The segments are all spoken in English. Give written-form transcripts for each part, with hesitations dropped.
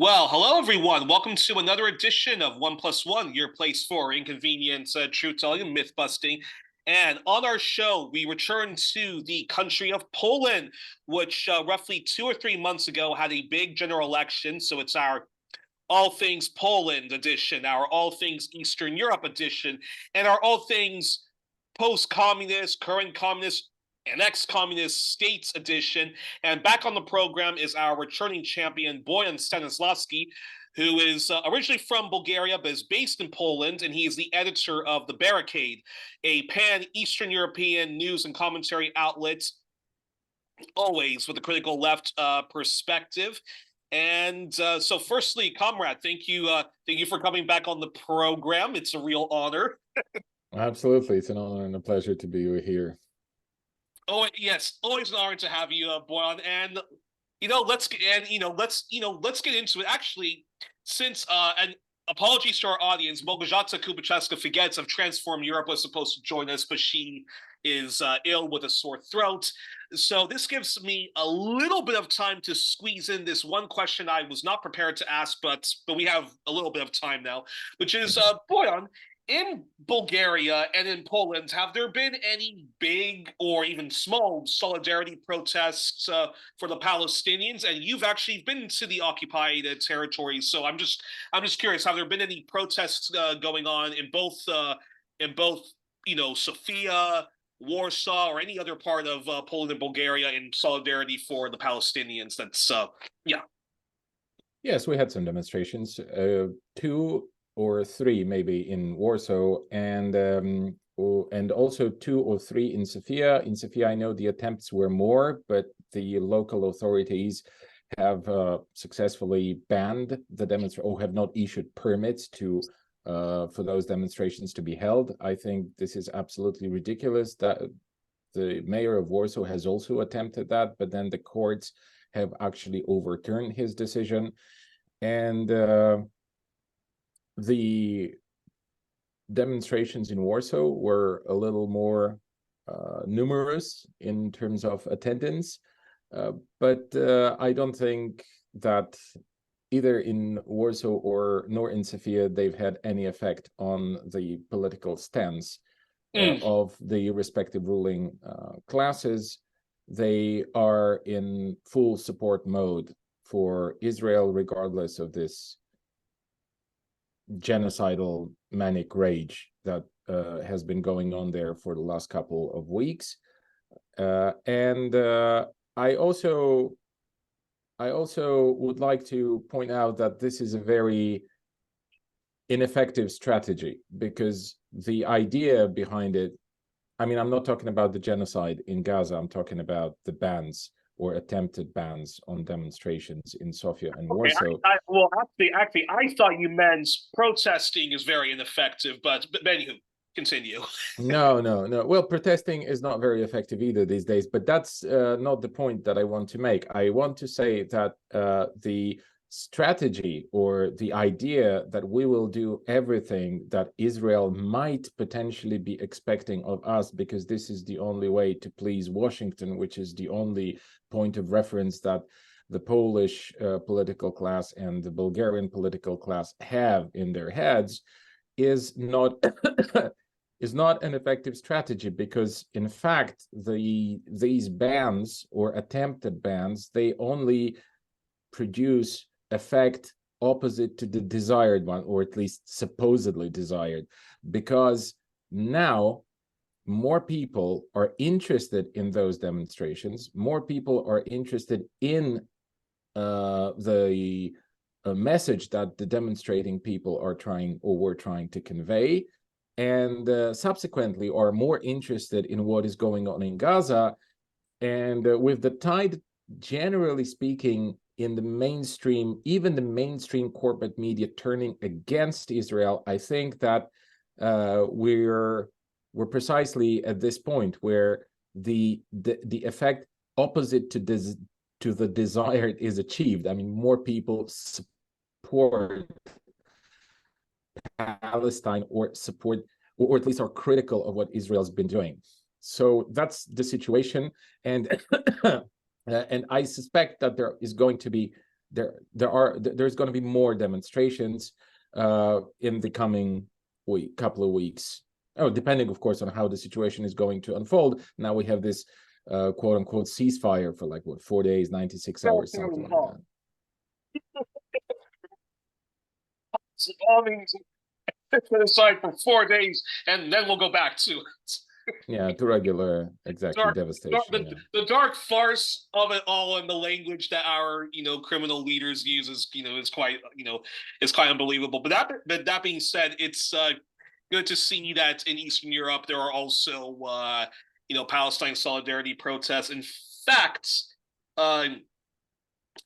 Well, hello everyone. Welcome to another edition of One Plus One, your place for inconvenient truth telling and myth busting. And on our show, we return to the country of Poland, which roughly 2 or 3 months ago had a big general election. So it's our All Things Poland edition, our All Things Eastern Europe edition, and our All Things post-communist, current communist, and ex-communist states edition. And back on the program is our returning champion, Boyan Stanislavski, who is originally from Bulgaria but is based in Poland, and he is the editor of the Barricade, a pan-Eastern European news and commentary outlet, always with a critical left perspective. And so, firstly, comrade, thank you for coming back on the program. It's a real honor. Absolutely, it's an honor and a pleasure to be here. Oh yes, always an honor to have you, Boyan. And let's get into it. Actually, since and apologies to our audience, Małgorzata Kubiczeska-Figetz of Transform Europe was supposed to join us, but she is ill with a sore throat. So this gives me a little bit of time to squeeze in this one question I was not prepared to ask, but we have a little bit of time now, which is, Boyan, in Bulgaria and in Poland, have there been any big or even small solidarity protests for the Palestinians? And you've actually been to the occupied territories, so I'm just curious: have there been any protests going on in both Sofia, Warsaw, or any other part of Poland and Bulgaria in solidarity for the Palestinians? That's yeah. Yes, we had some demonstrations, 2 or 3 maybe in Warsaw, and also 2 or 3 in Sofia. In Sofia, I know the attempts were more, but the local authorities have successfully banned the demonstration, or have not issued permits to for those demonstrations to be held. I think this is absolutely ridiculous. That the mayor of Warsaw has also attempted that, but then the courts have actually overturned his decision, and the demonstrations in Warsaw were a little more numerous in terms of attendance, but I don't think that either in Warsaw nor in Sofia they've had any effect on the political stance of the respective ruling classes. They are in full support mode for Israel, regardless of this genocidal manic rage that has been going on there for the last couple of weeks. And I also would like to point out that this is a very ineffective strategy, because the idea behind it, I mean, I'm not talking about the genocide in Gaza, I'm talking about the bans or attempted bans on demonstrations in Sofia and Warsaw. Well, actually, I thought you meant protesting is very ineffective, but anywho, continue. No. Well, protesting is not very effective either these days, but that's not the point that I want to make. I want to say that the strategy or the idea that we will do everything that Israel might potentially be expecting of us, because this is the only way to please Washington, which is the only point of reference that the Polish political class and the Bulgarian political class have in their heads, is not is not an effective strategy, because in fact these bans or attempted bans, they only produce effect opposite to the desired one, or at least supposedly desired, because now more people are interested in those demonstrations, more people are interested in the message that the demonstrating people are trying or were trying to convey, and subsequently are more interested in what is going on in Gaza. And with the tide, generally speaking, in the mainstream, even the mainstream corporate media turning against Israel, I think that we're precisely at this point where the effect opposite to the desired is achieved. I mean, more people support Palestine or support, or at least are critical of what Israel's been doing. So that's the situation, and and I suspect that there is going to be there's going to be more demonstrations in the coming couple of weeks. Oh, depending, of course, on how the situation is going to unfold. Now we have this quote unquote ceasefire for like what, 4 days, 96 hours, something like that. So bombings put aside for 4 days, and then we'll go back to it. Yeah, to regular, exactly, devastation. The dark farce of it all, and the language that our criminal leaders use is quite unbelievable. But that being said, it's good to see that in Eastern Europe there are also Palestine Solidarity protests. In fact, I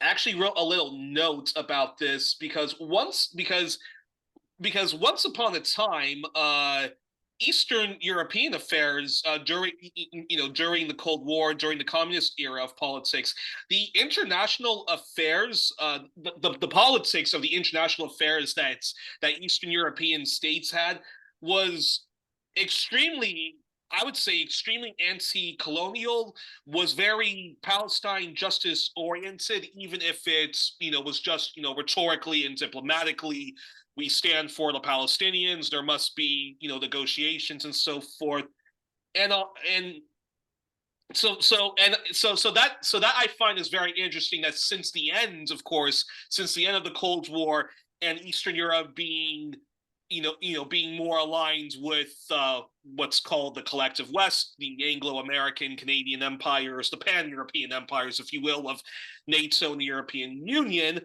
actually wrote a little note about this because once upon a time, Eastern European affairs during the Cold War, during the communist era of politics, the international affairs, the politics of the international affairs that Eastern European states had was extremely, I would say, extremely anti-colonial, was very Palestine justice oriented, even if it was just rhetorically and diplomatically, we stand for the Palestinians, there must be negotiations and so forth, and so that I find is very interesting, that since the end of the Cold War, and Eastern Europe being being more aligned with what's called the collective West, the Anglo-American-Canadian empires, the pan-European empires, if you will, of NATO and the European Union.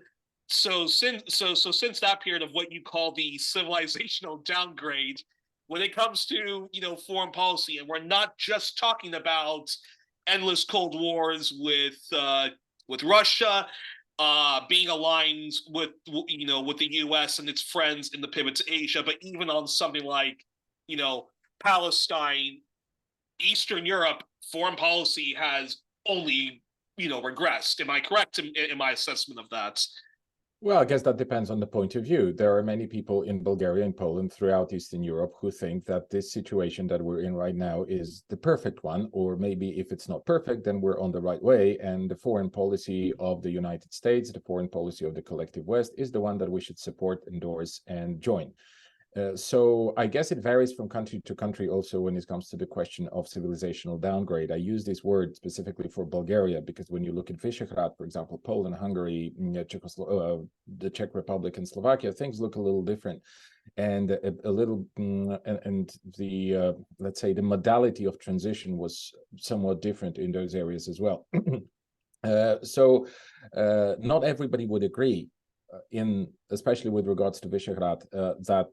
So since that period of what you call the civilizational downgrade, when it comes to foreign policy, and we're not just talking about endless Cold Wars with Russia, being aligned with the U.S. and its friends in the pivot to Asia, but even on something like Palestine, Eastern Europe foreign policy has only regressed. Am I correct in my assessment of that? Well, I guess that depends on the point of view. There are many people in Bulgaria and Poland throughout Eastern Europe who think that this situation that we're in right now is the perfect one, or maybe if it's not perfect, then we're on the right way. And the foreign policy of the United States, the foreign policy of the collective West, is the one that we should support, endorse, and join. So I guess it varies from country to country also when it comes to the question of civilizational downgrade. I use this word specifically for Bulgaria because when you look at Visegrad, for example, Poland, Hungary, the Czech Republic, and Slovakia, things look a little different. And a little, and the, let's say, the modality of transition was somewhat different in those areas as well. So not everybody would agree, especially with regards to Visegrad, that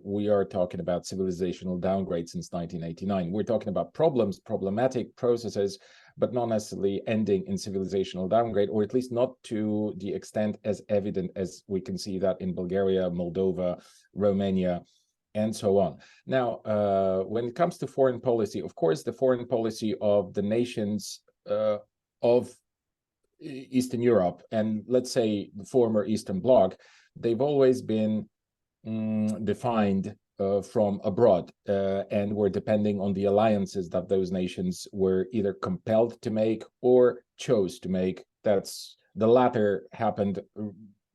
we are talking about civilizational downgrade since 1989. We're talking about problematic processes, but not necessarily ending in civilizational downgrade, or at least not to the extent as evident as we can see that in Bulgaria, Moldova, Romania, and so on. Now, when it comes to foreign policy, of course, the foreign policy of the nations of Eastern Europe, and let's say the former Eastern Bloc, they've always been defined from abroad, and were depending on the alliances that those nations were either compelled to make or chose to make. That's the latter happened,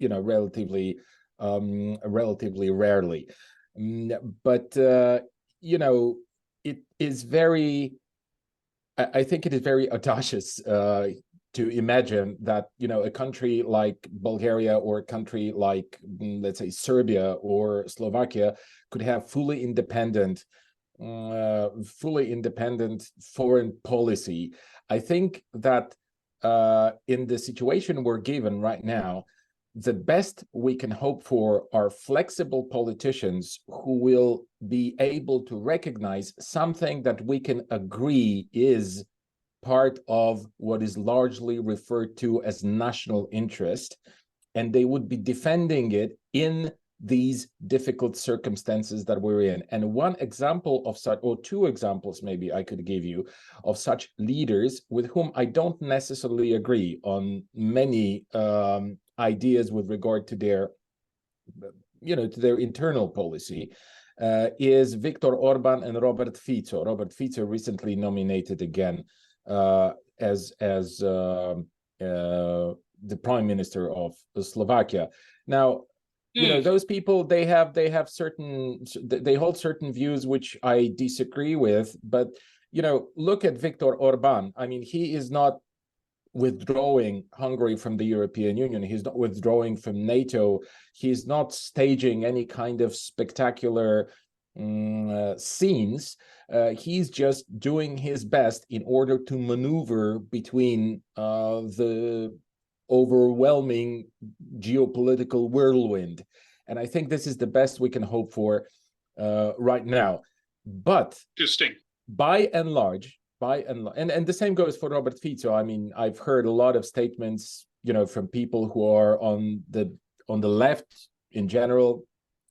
relatively rarely. But it is very, I think it is very audacious to imagine that a country like Bulgaria or a country like, let's say, Serbia or Slovakia could have fully independent foreign policy. I think that in the situation we're given right now, the best we can hope for are flexible politicians who will be able to recognize something that we can agree is part of what is largely referred to as national interest, and they would be defending it in these difficult circumstances that we're in. And one example of such, or two examples maybe I could give you, of such leaders with whom I don't necessarily agree on many ideas with regard to their, to their internal policy, is Viktor Orban and Robert Fico. Robert Fico recently nominated again as the prime minister of Slovakia. Now, you know, those people, they hold certain views which I disagree with, but you know, look at Viktor Orban. I mean, he is not withdrawing Hungary from the European Union. He's not withdrawing from NATO. He's not staging any kind of spectacular scenes. He's just doing his best in order to maneuver between the overwhelming geopolitical whirlwind. And I think this is the best we can hope for right now. But interesting. By and large, and the same goes for Robert Fico. I mean, I've heard a lot of statements, you know, from people who are on the left in general,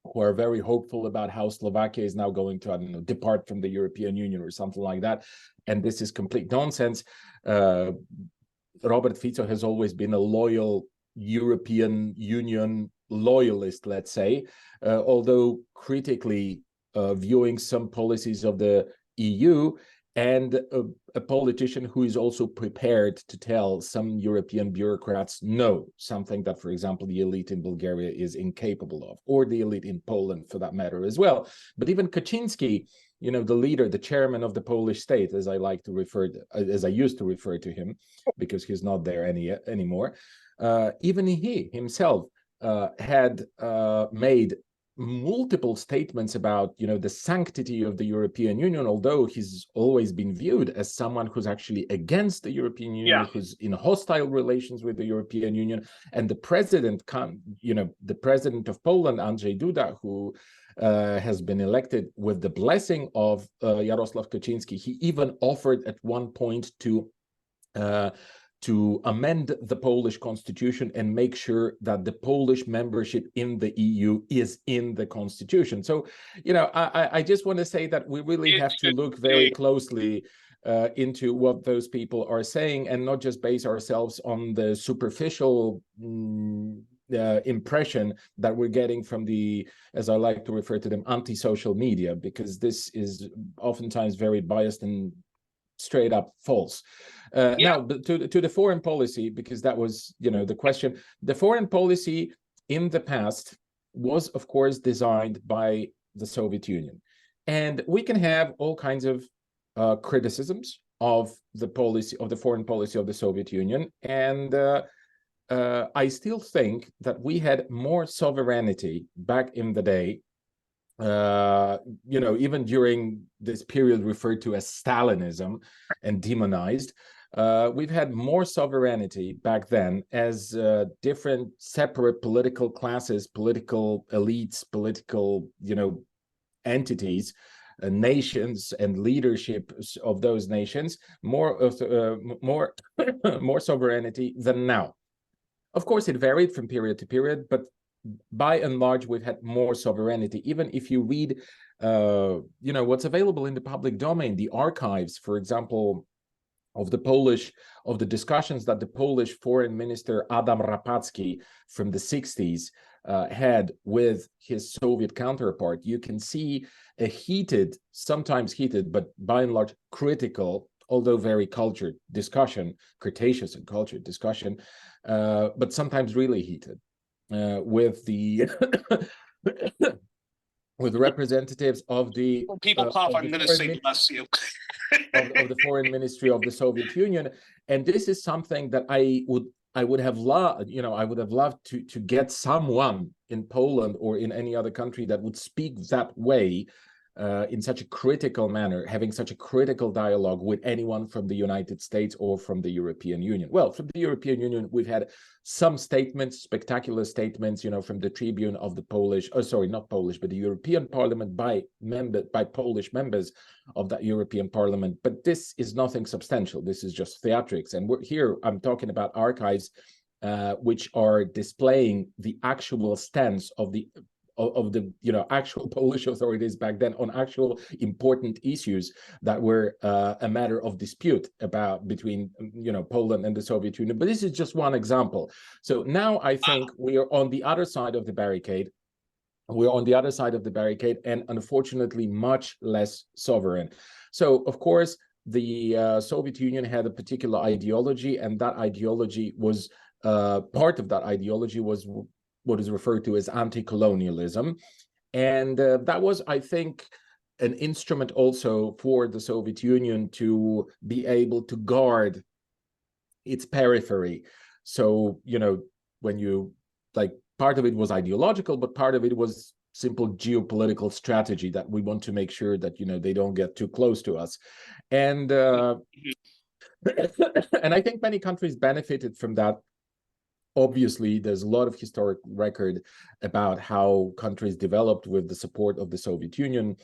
who are very hopeful about how Slovakia is now going to, I don't know, depart from the European Union or something like that. And this is complete nonsense. Robert Fico has always been a loyal European Union loyalist, let's say, although critically viewing some policies of the EU, and a politician who is also prepared to tell some European bureaucrats no, something that, for example, the elite in Bulgaria is incapable of, or the elite in Poland for that matter as well. But even Kaczynski, you know, the leader, the chairman of the Polish state, as I used to refer to him, because he's not there anymore, even he himself had made multiple statements about, you know, the sanctity of the European Union, although he's always been viewed as someone who's actually against the European Union, who's in hostile relations with the European Union. And the president, you know, the president of Poland, Andrzej Duda, who has been elected with the blessing of Jarosław Kaczynski, he even offered at one point to amend the Polish constitution and make sure that the Polish membership in the EU is in the constitution. So, you know, I just want to say that we really have to look very closely into what those people are saying, and not just base ourselves on the superficial impression that we're getting from the, as I like to refer to them, anti-social media, because this is oftentimes very biased and straight up false. Now, to the foreign policy, because that was, you know, the question. The foreign policy in the past was, of course, designed by the Soviet Union, and we can have all kinds of criticisms of the policy, of the foreign policy of the Soviet Union, and I still think that we had more sovereignty back in the day. You know, even during this period referred to as Stalinism and demonized, we've had more sovereignty back then, as different separate political classes, political elites, political, you know, entities, nations and leadership of those nations, more sovereignty than now. Of course, it varied from period to period, but by and large, we've had more sovereignty. Even if you read, you know, what's available in the public domain, the archives, for example, of the discussions that the Polish foreign minister Adam Rapacki from the 60s had with his Soviet counterpart, you can see a heated, sometimes heated, but by and large critical, although very cultured discussion, Cretaceous and cultured discussion, but sometimes really heated. With the with representatives of the people cough, I'm going to say bless you of the foreign ministry of the Soviet Union, and this is something that I would have loved, you know, I would have loved to get someone in Poland or in any other country that would speak that way, in such a critical manner, having such a critical dialogue with anyone from the United States or from the European Union. Well, from the European Union, we've had some statements, spectacular statements, you know, from the tribune of the Polish, oh, sorry, not Polish, but the European Parliament by Polish members of that European Parliament. But this is nothing substantial. This is just theatrics. And here I'm talking about archives which are displaying the actual stance of the you know, actual Polish authorities back then on actual important issues that were a matter of dispute between, you know, Poland and the Soviet Union. But this is just one example. So now I think we are on the other side of the barricade. We're on the other side of the barricade, and unfortunately much less sovereign. So of course the Soviet Union had a particular ideology, and that ideology was part of that ideology was what is referred to as anti-colonialism. And that was, I think, an instrument also for the Soviet Union to be able to guard its periphery. So, when you, like, part of it was ideological, but part of it was simple geopolitical strategy, that we want to make sure that, they don't get too close to us. And and I think many countries benefited from that. Obviously, there's a lot of historic record about how countries developed with the support of the Soviet Union,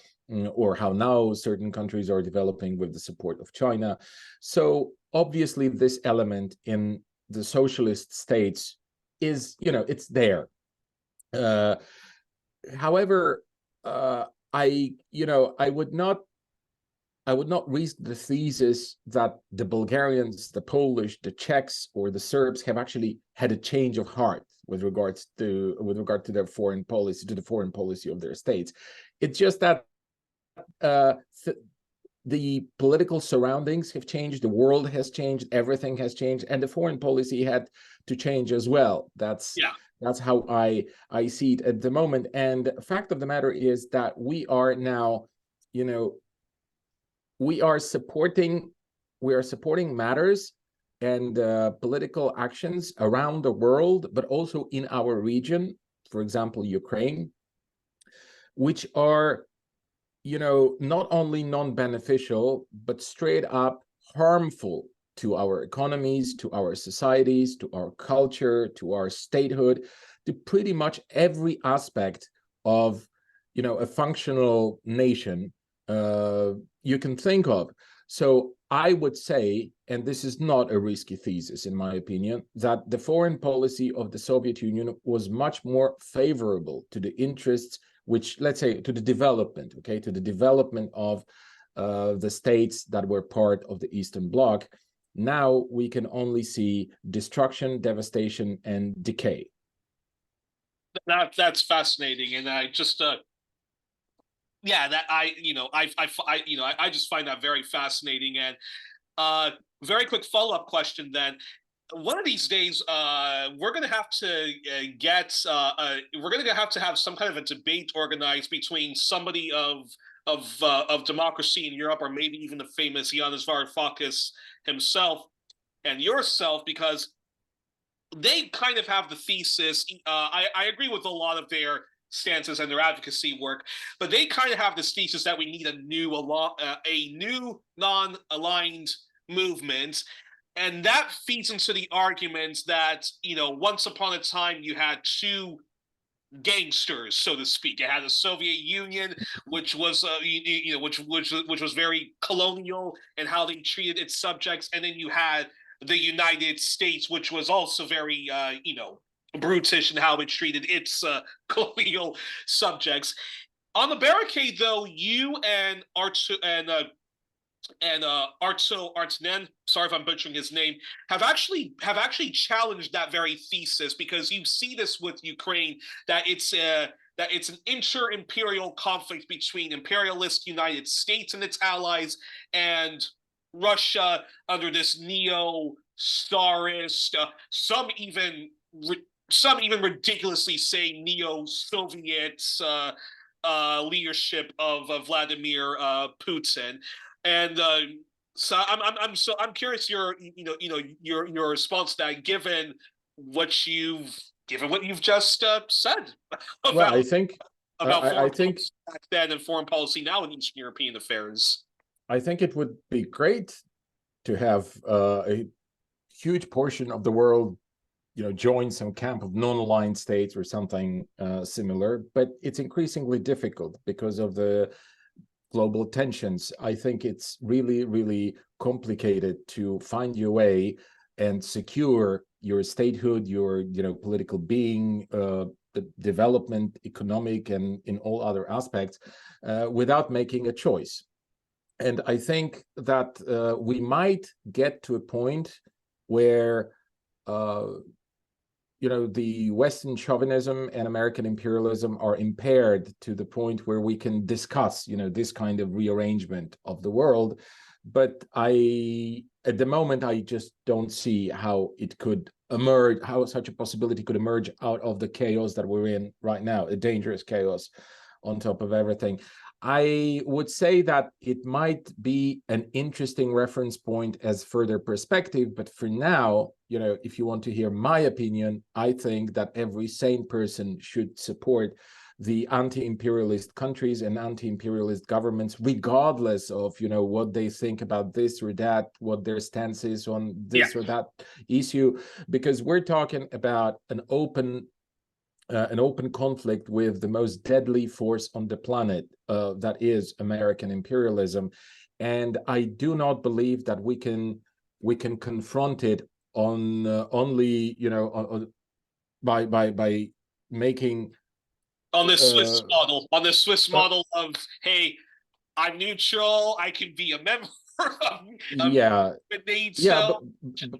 or how now certain countries are developing with the support of China. So obviously, this element in the socialist states is, it's there. However, I would not read the thesis that the Bulgarians, the Polish, the Czechs, or the Serbs have actually had a change of heart with regard to their foreign policy, to the foreign policy of their states. It's just that the political surroundings have changed, the world has changed, everything has changed, and the foreign policy had to change as well. That's how I see it at the moment. And the fact of the matter is that we are now, we are supporting matters and political actions around the world, but also in our region, for example, Ukraine, which are, not only non-beneficial, but straight up harmful to our economies, to our societies, to our culture, to our statehood, to pretty much every aspect of, a functional nation you can think of. So I would say, and this is not a risky thesis in my opinion, that the foreign policy of the Soviet Union was much more favorable to the interests, which, let's say, to the development, to the development of the states that were part of the Eastern Bloc. Now we can only see destruction, devastation, and decay. That's fascinating, and I just I just find that very fascinating. And very quick follow-up question then. One of these days, we're going to have to we're going to have some kind of a debate organized between somebody of democracy in Europe, or maybe even the famous Yanis Varoufakis himself, and yourself, because they kind of have the thesis. I agree with a lot of their stances and their advocacy work, but they kind of have this thesis that we need a new non-aligned movement. And that feeds into the argument that, once upon a time you had two gangsters, so to speak. You had the Soviet Union, which was, which was very colonial in how they treated its subjects, and then you had the United States, which was also very, brutish in how it treated its colonial subjects. On the Barricade, though, you and Arto Artnen, sorry if I'm butchering his name, have actually challenged that very thesis, because you see this with Ukraine, that it's an inter-imperial conflict between imperialist United States and its allies and Russia under this neo-Tsarist, some even ridiculously say neo-Soviet leadership of Vladimir Putin. And so I'm curious your response to that, given what you've just said about, well, I think back then and foreign policy now in Eastern European affairs. I think it would be great to have a huge portion of the world, join some camp of non-aligned states or something similar, but it's increasingly difficult because of the global tensions. I think it's really, really complicated to find your way and secure your statehood, your political being, the development, economic, and in all other aspects, without making a choice. And I think that we might get to a point where the Western chauvinism and American imperialism are impaired to the point where we can discuss, this kind of rearrangement of the world. But at the moment, I just don't see how it could emerge, how such a possibility could emerge out of the chaos that we're in right now, a dangerous chaos on top of everything. I would say that it might be an interesting reference point as further perspective, but for now, you know, if you want to hear my opinion, I think that every sane person should support the anti-imperialist countries and anti-imperialist governments, regardless of, you know, what they think about this or that, what their stance is on this or that issue, because we're talking about an open conflict with the most deadly force on the planet, that is American imperialism. And I do not believe that we can confront it on only, you know, by making on the Swiss model of, hey, I'm neutral, I can be a member of NATO.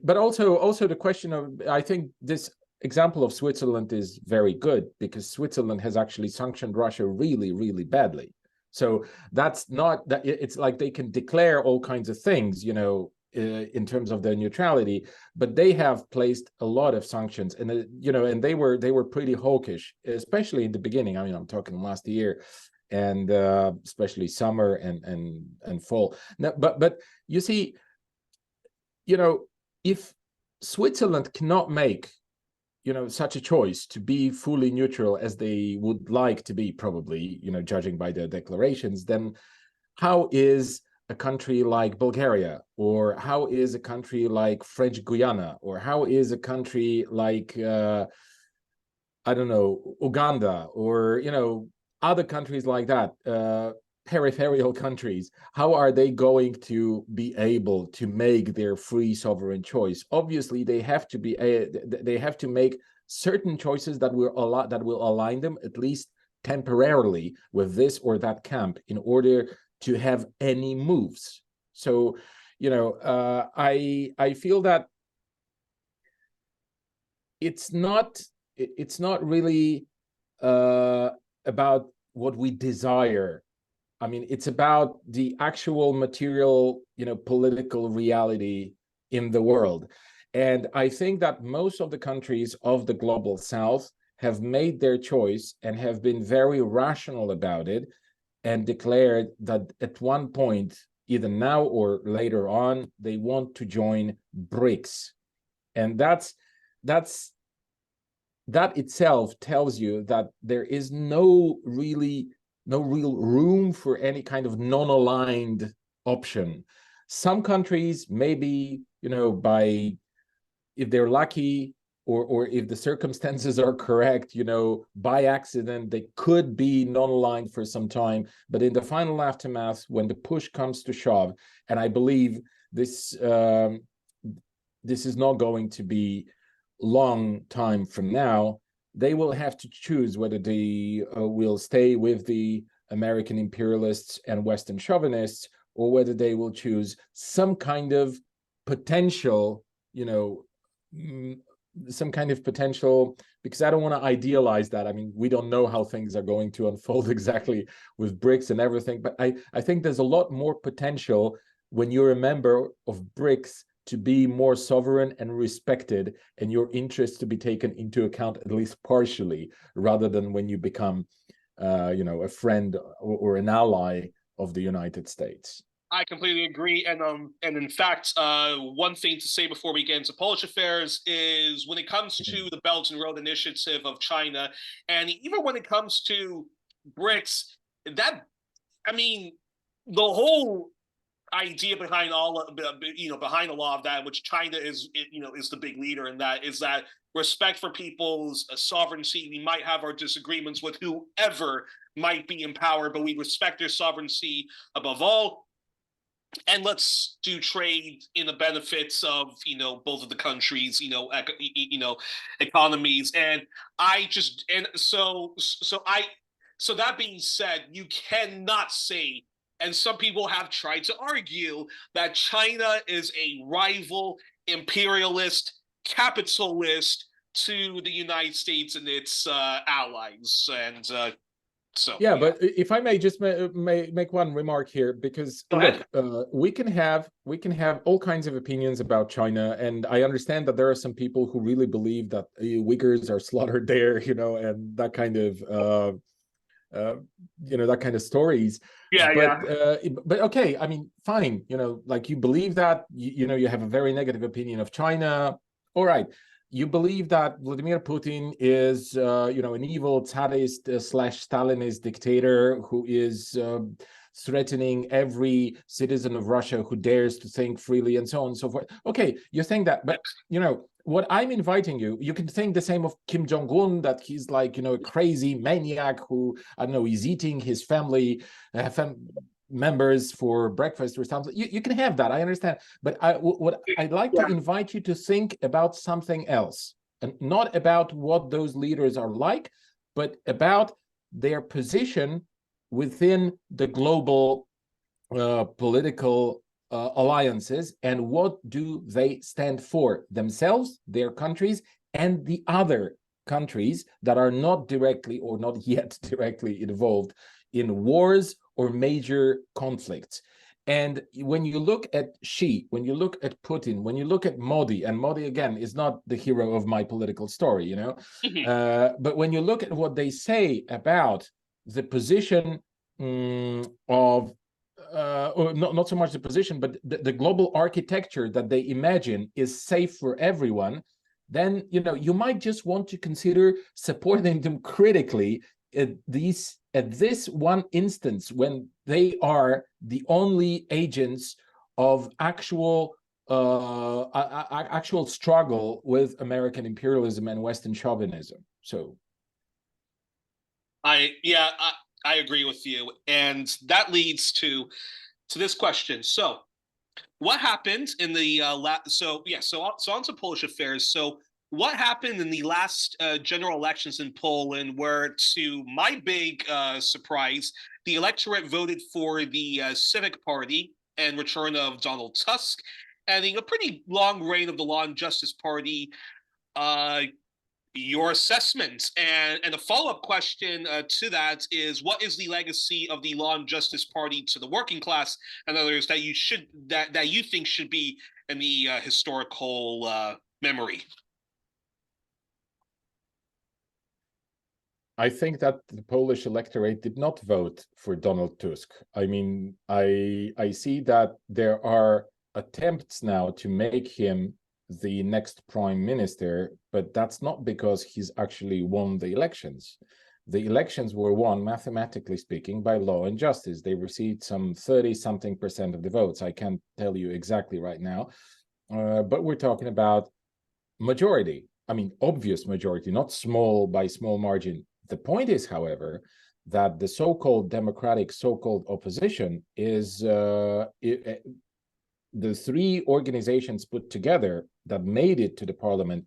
But also the question of, I think this example of Switzerland is very good, because Switzerland has actually sanctioned Russia really, really badly. So that's not that, it's like they can declare all kinds of things, you know, in terms of their neutrality, but they have placed a lot of sanctions, and you know, and they were pretty hawkish, especially in the beginning. I mean, I'm talking last year, and especially summer and fall. Now, but you see, you know, if Switzerland cannot make, you know, such a choice to be fully neutral as they would like to be, probably, you know, judging by their declarations, then how is a country like Bulgaria, or how is a country like French Guiana, or how is a country like I don't know, Uganda, or, you know, other countries like that, peripheral countries, how are they going to be able to make their free sovereign choice? Obviously, they have to make certain choices that will align them, at least temporarily, with this or that camp in order to have any moves. So, you know, I feel that it's not really about what we desire. I mean, it's about the actual material, you know, political reality in the world. And I think that most of the countries of the global south have made their choice and have been very rational about it, and declared that at one point, either now or later on, they want to join BRICS. And that itself tells you that there is no real room for any kind of non-aligned option. Some countries, maybe, you know, if they're lucky, or if the circumstances are correct, you know, by accident, they could be non-aligned for some time. But in the final aftermath, when the push comes to shove, and I believe this is not going to be long time from now, they will have to choose whether they will stay with the American imperialists and Western chauvinists, or whether they will choose some kind of potential, you know, some kind of potential, because I don't want to idealize that. I mean, we don't know how things are going to unfold exactly with BRICS and everything, but I think there's a lot more potential when you're a member of BRICS to be more sovereign and respected, and your interests to be taken into account, at least partially, rather than when you become, you know, a friend or an ally of the United States. I completely agree, and in fact, one thing to say before we get into Polish affairs is, when it comes to the Belt and Road Initiative of China, and even when it comes to BRICS, that, I mean, the whole idea behind all of, you know, behind a lot of that, which China is, you know, is the big leader in that, is that respect for people's sovereignty. We might have our disagreements with whoever might be in power, but we respect their sovereignty above all. And let's do trade in the benefits of, you know, both of the countries, you know, economies. And so that being said, you cannot say, and some people have tried to argue, that China is a rival, imperialist, capitalist to the United States and its allies. And So yeah, but if I may just make one remark here, because Go ahead. look, we can have all kinds of opinions about China, and I understand that there are some people who really believe that Uyghurs are slaughtered there, and that kind of that kind of stories. But okay, I mean, fine, like you believe that, you have a very negative opinion of China. All right. You believe that Vladimir Putin is, an evil Tsarist / Stalinist dictator who is threatening every citizen of Russia who dares to think freely, and so on and so forth. Okay, you're saying that, but what I'm inviting you can think the same of Kim Jong-un, that he's like, a crazy maniac who, I don't know, is eating his family members for breakfast or something. You can have that, I understand, but what I'd like to invite you to think about something else, and not about what those leaders are like, but about their position within the global political alliances, and what do they stand for themselves, their countries, and the other countries that are not directly or not yet directly involved in wars or major conflicts. And when you look at Xi, when you look at Putin, when you look at Modi, and Modi again is not the hero of my political story, but when you look at what they say about the position of or not so much the position, but the global architecture that they imagine is safe for everyone, then you might just want to consider supporting them critically at this one instance, when they are the only agents of actual struggle with American imperialism and Western chauvinism. So I agree with you, and that leads to this question. So what happened in the so on to Polish affairs. So what happened in the last general elections in Poland, where, to my big surprise, the electorate voted for the Civic Party and return of Donald Tusk, ending a pretty long reign of the Law and Justice Party. Your assessment, and a follow-up question to that is, what is the legacy of the Law and Justice Party to the working class and others that you think should be in the historical memory? I think that the Polish electorate did not vote for Donald Tusk. I mean, I see that there are attempts now to make him the next prime minister, but that's not because he's actually won the elections. The elections were won, mathematically speaking, by Law and Justice. They received some 30-something% of the votes. I can't tell you exactly right now, but we're talking about majority. I mean, obvious majority, not small by small margin. The point is, however, that the so-called democratic so-called opposition is the three organizations put together that made it to the parliament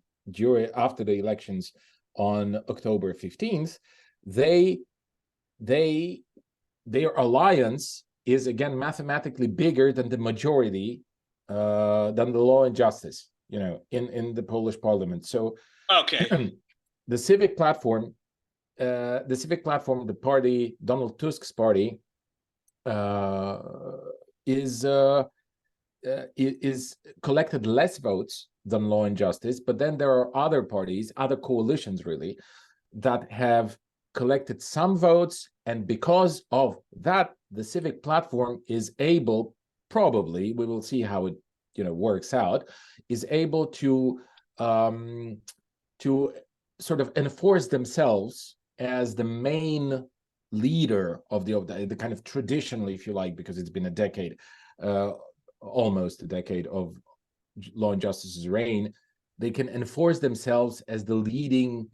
after the elections on October 15th. Their alliance is again mathematically bigger than the majority, than the Law and Justice, in the Polish parliament. So okay, the Civic Platform, the party, Donald Tusk's party, is collected less votes than Law and Justice, but then there are other parties, other coalitions really, that have collected some votes, and because of that, the Civic Platform is able, probably, we will see how it works out, is able to sort of enforce themselves as the main leader of the kind of traditionally, if you like, because it's been a decade, almost a decade of Law and Justice's reign, they can enforce themselves as the leading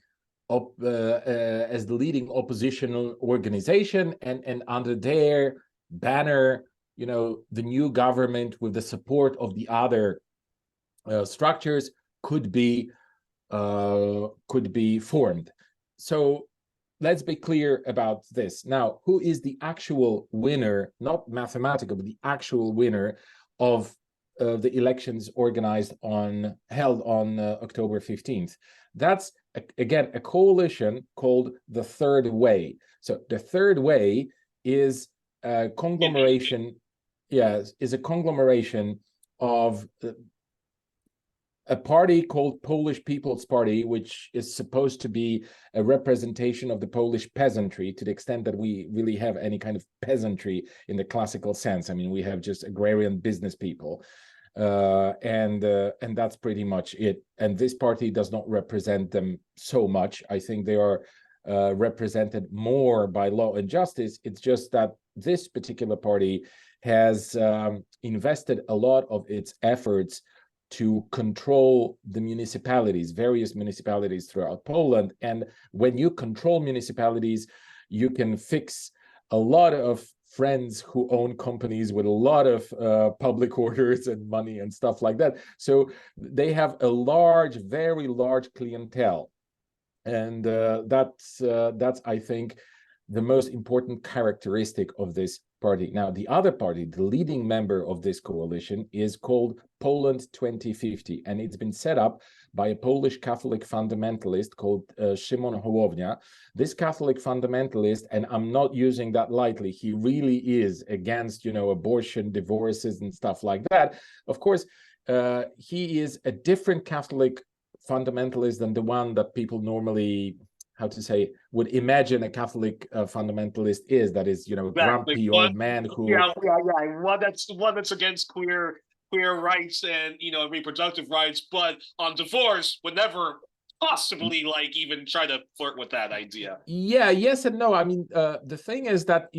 oppositional organization, and under their banner, the new government, with the support of the other structures, could be formed. So let's be clear about this. Now, who is the actual winner, not mathematical, but the actual winner of the elections held on October 15th? That's again, a coalition called the Third Way. So the Third Way is a conglomeration, is a conglomeration of a party called Polish People's Party, which is supposed to be a representation of the Polish peasantry, to the extent that we really have any kind of peasantry in the classical sense. I mean, we have just agrarian business people, and that's pretty much it. And this party does not represent them so much. I think they are represented more by Law and Justice. It's just that this particular party has invested a lot of its efforts to control the municipalities, various municipalities throughout Poland. And when you control municipalities, you can fix a lot of friends who own companies with a lot of public orders and money and stuff like that. So they have a large, very large clientele. And that's I think, the most important characteristic of this party. Now, the other party, the leading member of this coalition, is called Poland 2050, and it's been set up by a Polish Catholic fundamentalist called Szymon Hołownia. This Catholic fundamentalist, and I'm not using that lightly, he really is against, abortion, divorces, and stuff like that. Of course, he is a different Catholic fundamentalist than the one that people normally, would imagine a Catholic fundamentalist is. That is, grumpy old man who... One that's against queer rights and, reproductive rights, but on divorce would never possibly even try to flirt with that idea. Yeah, yes and no. I mean, the thing is that,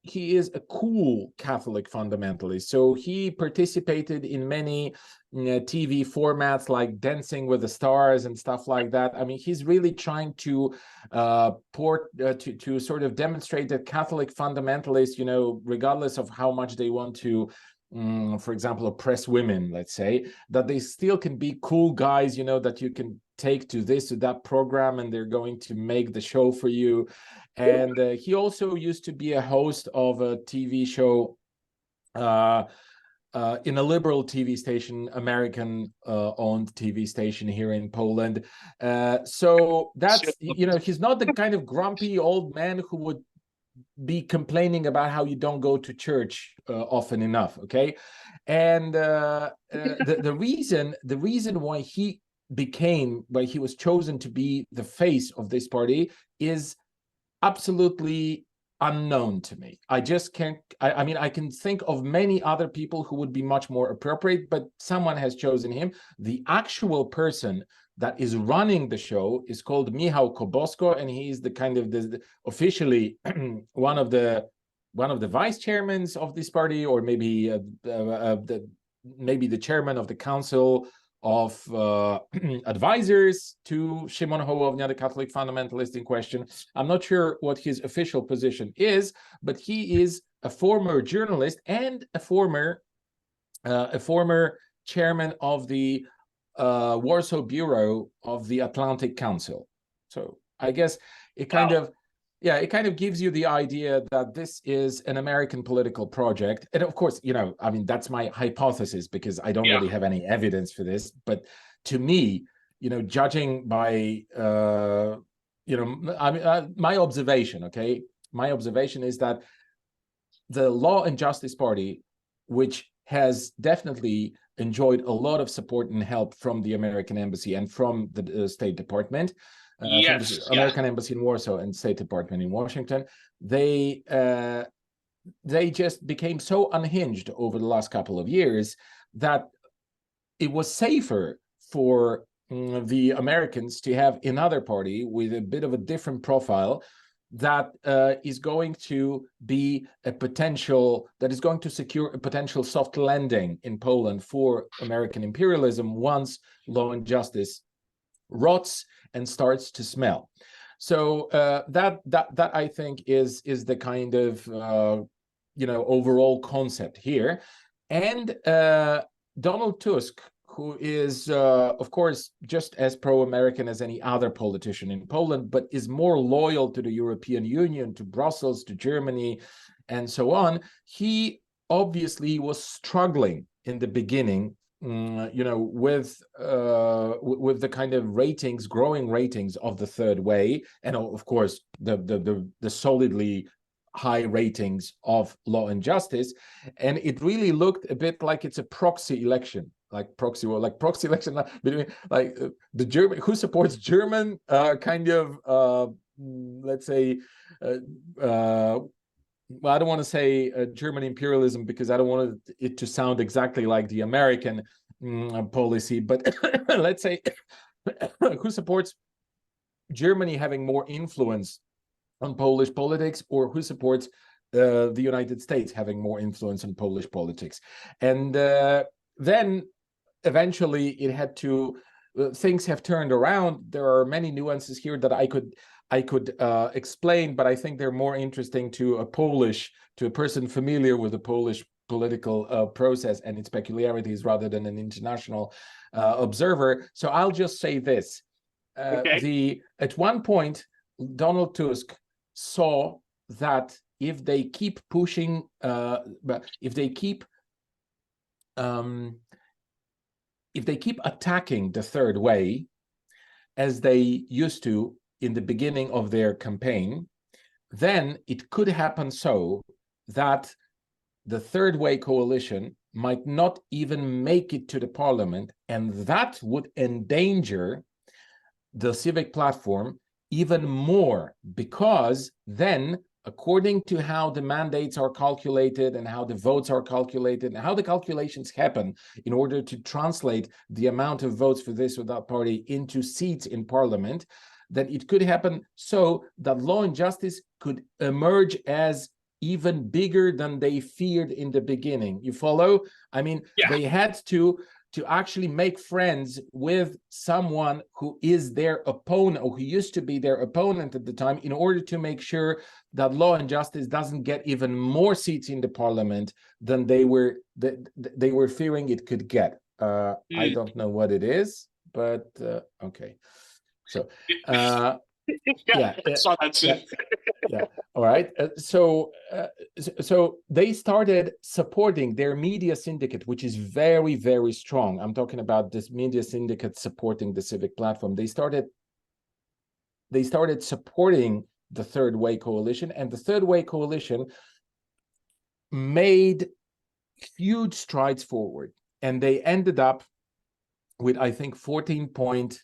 he is a cool Catholic fundamentalist. So he participated in many TV formats like Dancing with the Stars and stuff like that. I mean, he's really trying to to sort of demonstrate that Catholic fundamentalists, regardless of how much they want to, for example, oppress women, let's say, that they still can be cool guys, that you can take to this or that program, and they're going to make the show for you. And he also used to be a host of a TV show in a liberal TV station, American owned TV station here in Poland. So that's, he's not the kind of grumpy old man who would be complaining about how you don't go to church often enough. Okay. And the reason why he was chosen to be the face of this party is absolutely unknown to me. I just can't, I mean, I can think of many other people who would be much more appropriate, but someone has chosen him. The actual person that is running the show is called Michał Kobosko, and he's the kind of officially one of the vice chairmen of this party, or maybe maybe the chairman of the council of advisors to Szymon Hołownia, the Catholic fundamentalist in question. I'm not sure what his official position is, but he is a former journalist and a former chairman of the Warsaw Bureau of the Atlantic Council. So I guess it kind of gives you the idea that this is an American political project. And of course, I mean, that's my hypothesis, because I don't really have any evidence for this. But to me, judging by, my observation, okay? My observation is that the Law and Justice Party, which has definitely enjoyed a lot of support and help from the American Embassy and from the State Department, from the American Embassy in Warsaw and State Department in Washington, they just became so unhinged over the last couple of years that it was safer for the Americans to have another party with a bit of a different profile that is going to be that is going to secure a potential soft landing in Poland for American imperialism once Law and Justice rots and starts to smell. So that I think is the kind of overall concept here. And Donald Tusk, who is of course just as pro-American as any other politician in Poland, but is more loyal to the European Union, to Brussels, to Germany, and so on, he obviously was struggling in the beginning with the kind of ratings, growing ratings of the third way, and of course the solidly high ratings of Law and Justice, and it really looked a bit like it's a proxy election, like proxy election between the German, who supports German kind of let's say well, I don't want to say German imperialism because I don't want it to sound exactly like the American policy, but let's say who supports Germany having more influence on Polish politics, or who supports the United States having more influence on Polish politics. And then eventually it had to, things have turned around. There are many nuances here that I could explain, but I think they're more interesting to a person familiar with the Polish political process and its peculiarities rather than an international observer. So I'll just say this. At one point, Donald Tusk saw that if they keep pushing, if they keep attacking the third way as they used to in the beginning of their campaign, then it could happen so that the third way coalition might not even make it to the parliament, and that would endanger the Civic Platform even more, because then, according to how the mandates are calculated and how the votes are calculated and how the calculations happen in order to translate the amount of votes for this or that party into seats in parliament, that it could happen so that Law and Justice could emerge as even bigger than they feared in the beginning. You follow? I mean, they had to actually make friends with someone who is their opponent, or who used to be their opponent at the time, in order to make sure that Law and Justice doesn't get even more seats in the parliament than they were fearing it could get. I don't know what it is, but okay. So I saw that too. Yeah. All right. So they started supporting their media syndicate, which is very, very strong. I'm talking about this media syndicate supporting the Civic Platform. They started supporting the Third Way coalition, and the Third Way coalition made huge strides forward, and they ended up with, I think, 14.4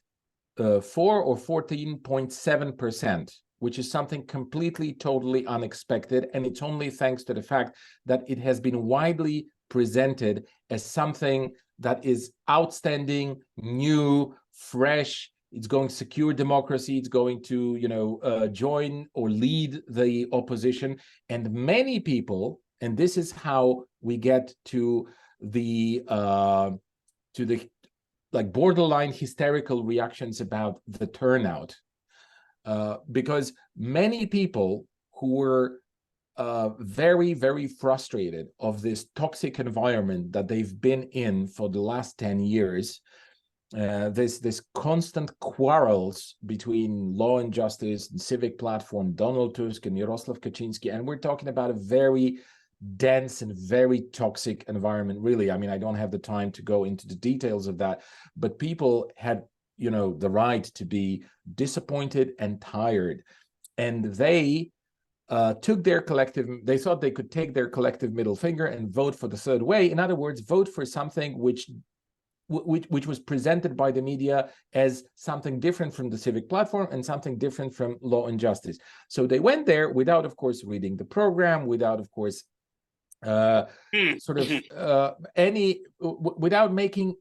or 14.7%, which is something completely, totally unexpected. And it's only thanks to the fact that it has been widely presented as something that is outstanding, new, fresh. It's going to secure democracy. It's going to, join or lead the opposition. And many people, and this is how we get to the like borderline hysterical reactions about the turnout, because many people who were very, very frustrated of this toxic environment that they've been in for the last 10 years, this constant quarrels between Law and Justice and Civic Platform, Donald Tusk and Jarosław Kaczynski, and we're talking about a very dense and very toxic environment, really. I mean, I don't have the time to go into the details of that, but people had, the right to be disappointed and tired, and they took their collective, they thought they could take their collective middle finger and vote for the third way. In other words, vote for something which was presented by the media as something different from the Civic Platform and something different from Law and Justice. So they went there without, of course, reading the program, without, of course, without making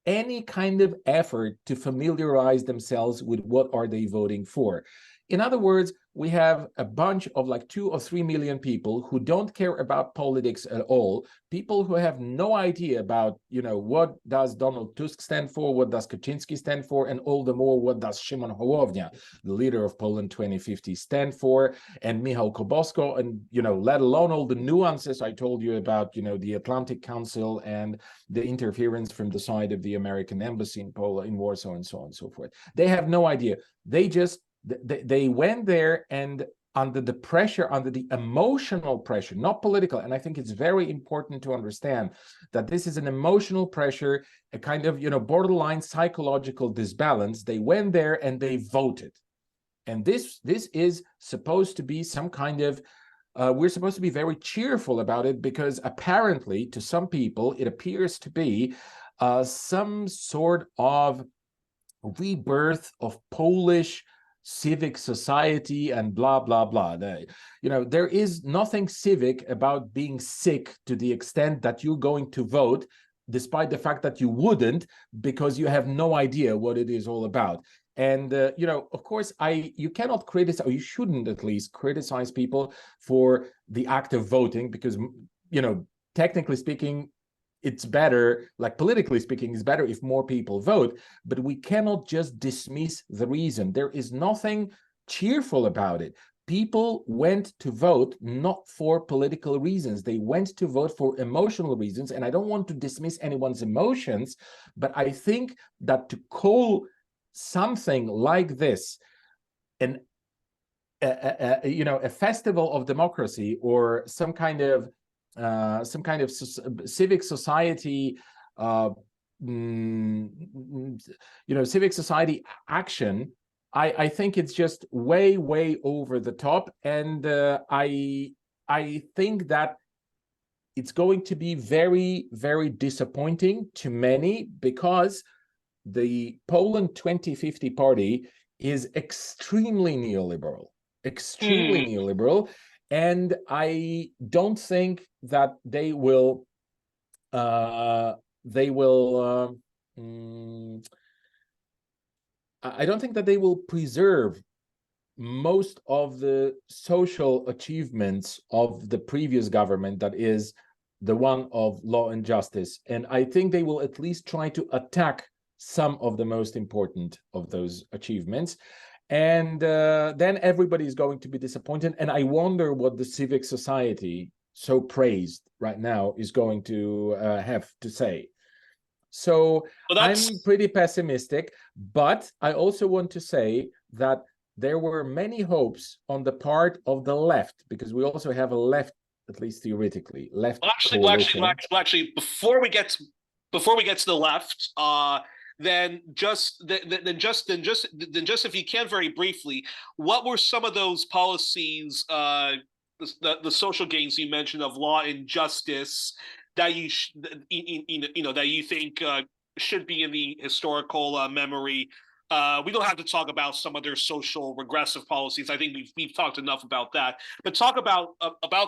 any kind of effort to familiarize themselves with what are they voting for. In other words, we have a bunch of like 2 or 3 million people who don't care about politics at all, people who have no idea about, what does Donald Tusk stand for, what does Kaczynski stand for, and all the more, what does Szymon Hołownia, the leader of Poland 2050, stand for, and Michał Kobosko, and, let alone all the nuances I told you about, the Atlantic Council and the interference from the side of the American embassy in Poland, in Warsaw, and so on and so forth. They have no idea. They went there, and under the pressure, under the emotional pressure, not political. And I think it's very important to understand that this is an emotional pressure, a kind of, borderline psychological disbalance. They went there and they voted. And this is supposed to be some kind of, we're supposed to be very cheerful about it, because apparently to some people, it appears to be some sort of rebirth of Polish civic society and blah, blah, blah. There is nothing civic about being sick to the extent that you're going to vote, despite the fact that you wouldn't, because you have no idea what it is all about. And, of course, you cannot criticize, or you shouldn't at least criticize people for the act of voting, because, technically speaking, it's better, like politically speaking, it's better if more people vote, but we cannot just dismiss the reason. There is nothing cheerful about it. People went to vote not for political reasons. They went to vote for emotional reasons. And I don't want to dismiss anyone's emotions, but I think that to call something like this a festival of democracy, or some kind of civic society, civic society action, I think it's just way over the top. And I think that it's going to be very disappointing to many, because the Poland 2050 party is extremely neoliberal, and I don't think that they will I don't think that they will preserve most of the social achievements of the previous government, that is the one of law and justice. And I think they will at least try to attack some of the most important of those achievements. And then everybody is going to be disappointed. And I wonder what the civic society, so praised right now, is going to have to say. So I'm pretty pessimistic, but I also want to say that there were many hopes on the part of the left, because we also have a left, at least theoretically, left coalition. Actually, before we get to the left, then just if you can, very briefly, what were some of those policies, the social gains you mentioned of law and justice, that you think should be in the historical memory? We don't have to talk about some of their social regressive policies. I think we've talked enough about that. But talk about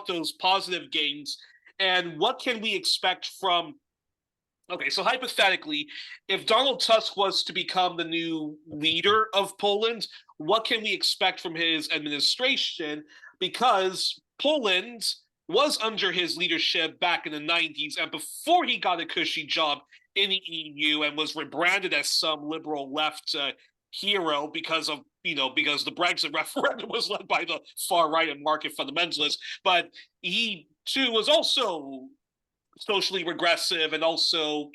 those positive gains, and what can we expect from. Okay, so hypothetically, if Donald Tusk was to become the new leader of Poland, what can we expect from his administration? Because Poland was under his leadership back in the 90s, and before he got a cushy job in the EU and was rebranded as some liberal left hero because the Brexit referendum was led by the far right and market fundamentalists, but he too was also socially regressive, and also,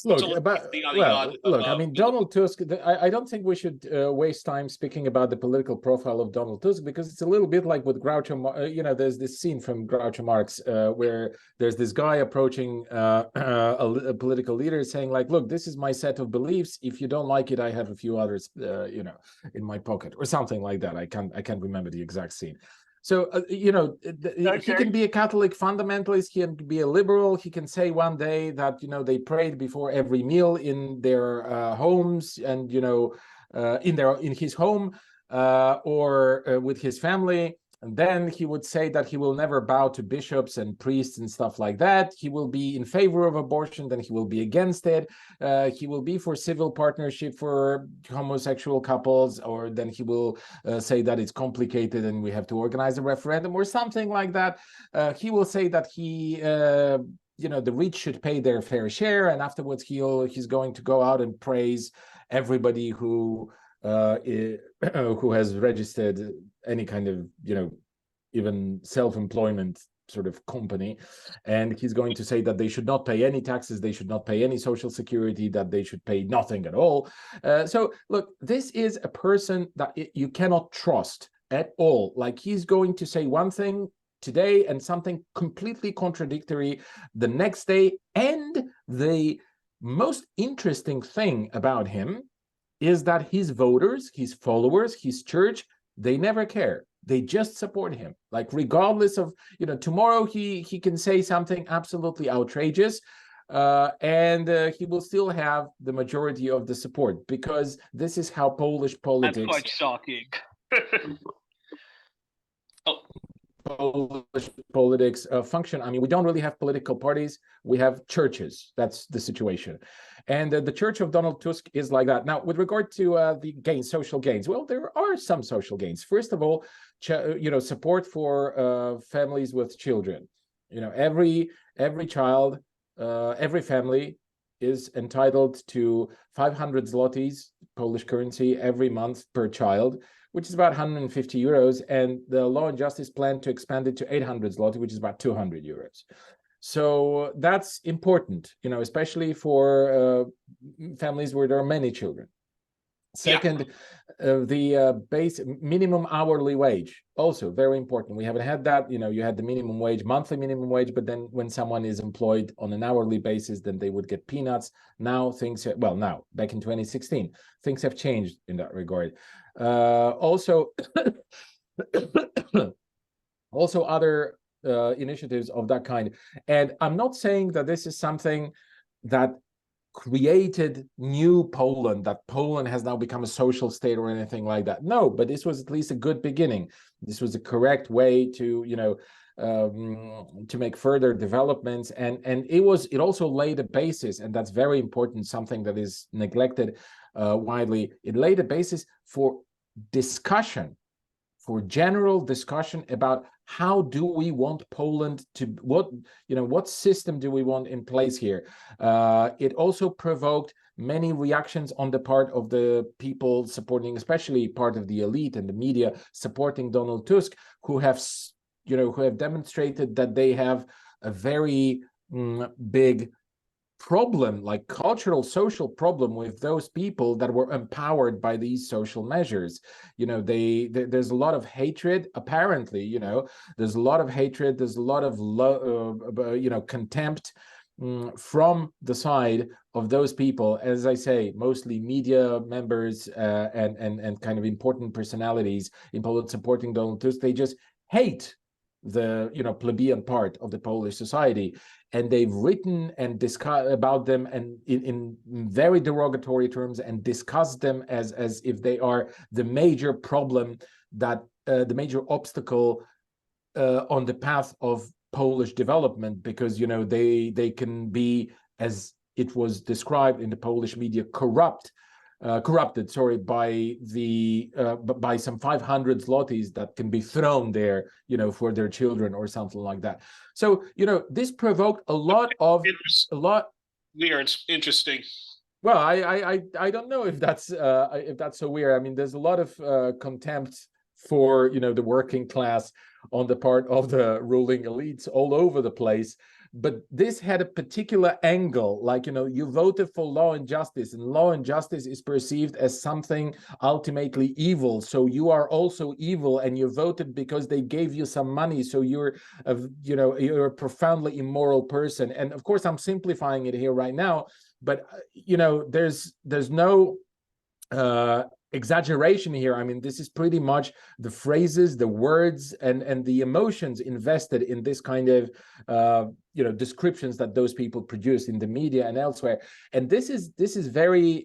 I mean, Donald Tusk, I don't think we should waste time speaking about the political profile of Donald Tusk, because it's a little bit like with Groucho, there's this scene from Groucho Marx where there's this guy approaching a political leader saying, like, look, this is my set of beliefs. If you don't like it, I have a few others, in my pocket, or something like that. I can't remember the exact scene. So, he can be a Catholic fundamentalist, he can be a liberal, he can say one day that, they prayed before every meal in their homes, and, in his home or with his family. And then he would say that he will never bow to bishops and priests and stuff like that. He will be in favor of abortion, then he will be against it. He will be for civil partnership for homosexual couples, or then he will say that it's complicated and we have to organize a referendum or something like that. He will say that the rich should pay their fair share, and afterwards he's going to go out and praise everybody who has registered any kind of, even self-employment sort of company, and he's going to say that they should not pay any taxes, they should not pay any social security, that they should pay nothing at all. So look, this is a person that you cannot trust at all. Like, he's going to say one thing today and something completely contradictory the next day. And the most interesting thing about him is that his voters, his followers, his church, they never care. They just support him. Like, regardless of, tomorrow he can say something absolutely outrageous, and he will still have the majority of the support, because this is how Polish politics. That's quite shocking. Oh. Polish politics function. I mean, we don't really have political parties. We have churches. That's the situation. And the church of Donald Tusk is like that. Now, with regard to the gains, social gains, well, there are some social gains. First of all, support for families with children. Every child, every family is entitled to 500 zlotys, Polish currency, every month per child, which is about 150 euros. And the Law and Justice plan to expand it to 800 zloty, which is about 200 euros. So that's important, especially for families where there are many children. Second, the base minimum hourly wage, also very important. We haven't had that. You had the minimum wage, monthly minimum wage, but then when someone is employed on an hourly basis, then they would get peanuts. Now now back in 2016, things have changed in that regard. Also other initiatives of that kind. And I'm not saying that this is something that created new Poland, that Poland has now become a social state or anything like that. No, but this was at least a good beginning. This was the correct way to, to make further developments. And it also laid a basis, and that's very important, something that is neglected widely. It laid a basis for discussion, for general discussion about how do we want Poland to, what system do we want in place here. It also provoked many reactions on the part of the people supporting, especially part of the elite and the media supporting Donald Tusk, who have demonstrated that they have a very big problem, like cultural, social problem, with those people that were empowered by these social measures. There's a lot of hatred, apparently. There's a lot of hatred, there's a lot of contempt from the side of those people, as I say, mostly media members and kind of important personalities in Poland supporting Donald Tusk. They just hate the plebeian part of the Polish society, and they've written and discussed about them and in very derogatory terms, and discussed them as if they are the major problem, that the major obstacle on the path of Polish development, because they can be, as it was described in the Polish media, corrupted by some 500 zlotys that can be thrown there, for their children or something like that. So this provoked a lot. Weird, interesting. Well, I don't know if that's so weird. I mean, there's a lot of contempt for the working class on the part of the ruling elites all over the place. But this had a particular angle, like, you voted for Law and Justice, and Law and Justice is perceived as something ultimately evil. So you are also evil, and you voted because they gave you some money. So you're a profoundly immoral person. And of course, I'm simplifying it here right now, but there's no exaggeration here. I mean, this is pretty much the phrases, the words, and the emotions invested in this kind of descriptions that those people produce in the media and elsewhere. And this is very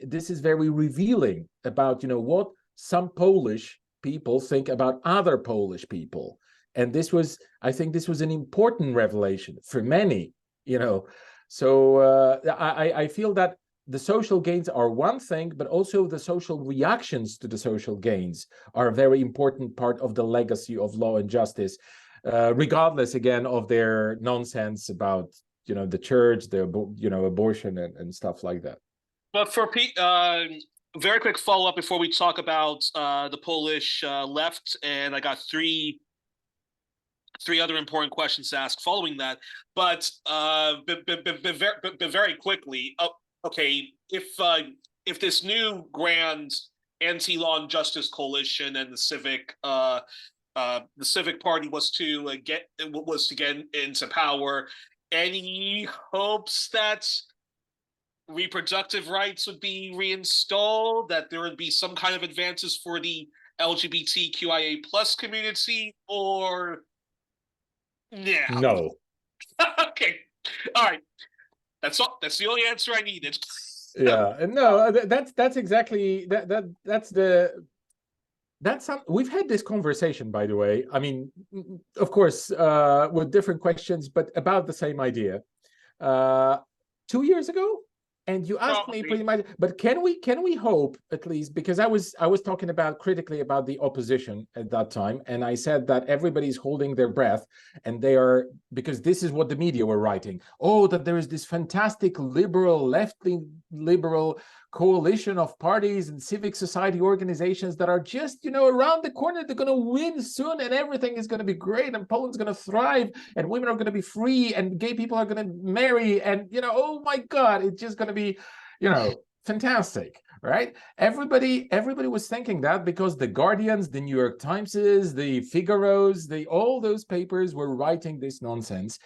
revealing about what some Polish people think about other Polish people. And I think this was an important revelation for many. So I feel that the social gains are one thing, but also the social reactions to the social gains are a very important part of the legacy of Law and Justice, regardless, again, of their nonsense about, the church, the, abortion and stuff like that. But for very quick follow-up before we talk about the Polish left, and I got three three other important questions to ask following that. But very quickly, okay, if this new grand anti-law and justice coalition and the Civic Party was to get into power, any hopes that reproductive rights would be reinstalled, that there would be some kind of advances for the LGBTQIA plus community, or yeah? No. Okay, all right. That's all. That's the only answer I needed. Yeah, no, that's exactly that's some. We've had this conversation, by the way. I mean, of course, with different questions, but about the same idea. 2 years ago, and you asked me pretty much. But can we hope, at least, because I was talking about critically about the opposition at that time, and I said that everybody's holding their breath, and they are, because this is what the media were writing. Oh, that there is this fantastic liberal, left-wing liberal coalition of parties and civic society organizations that are just, around the corner. They're going to win soon, and everything is going to be great, and Poland's going to thrive, and women are going to be free, and gay people are going to marry, and oh my God, it's just going to be, fantastic, right? Everybody was thinking that, because the Guardians, the New York Timeses, the Figaros, all those papers were writing this nonsense.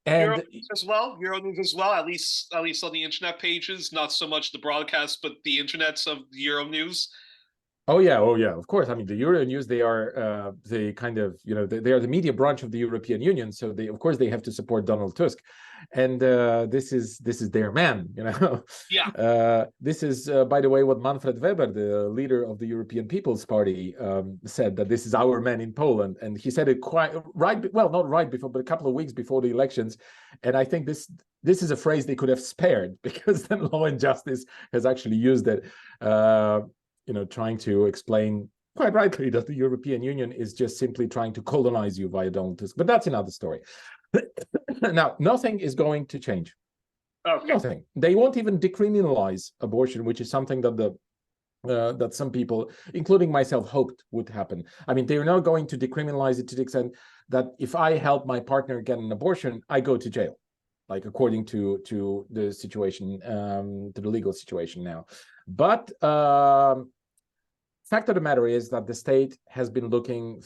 And Euronews as well, at least on the internet pages, not so much the broadcast, but the internets of Euronews. Oh yeah, of course. I mean, the Euronews, they are the kind of, they are the media branch of the European Union, so of course they have to support Donald Tusk, and this is their man, Yeah. This is, by the way, what Manfred Weber, the leader of the European People's Party, said, that this is our man in Poland, and he said it quite right, well, not right before, but a couple of weeks before the elections, and I think this is a phrase they could have spared, because then Law and Justice has actually used it. Trying to explain quite rightly that the European Union is just simply trying to colonize you via Donald Tusk. But that's another story. Now, nothing is going to change. Okay. Nothing. They won't even decriminalize abortion, which is something that that some people, including myself, hoped would happen. I mean, they're not going to decriminalize it to the extent that if I help my partner get an abortion, I go to jail, like according to the situation, to the legal situation now. But fact of the matter is that the state has been looking,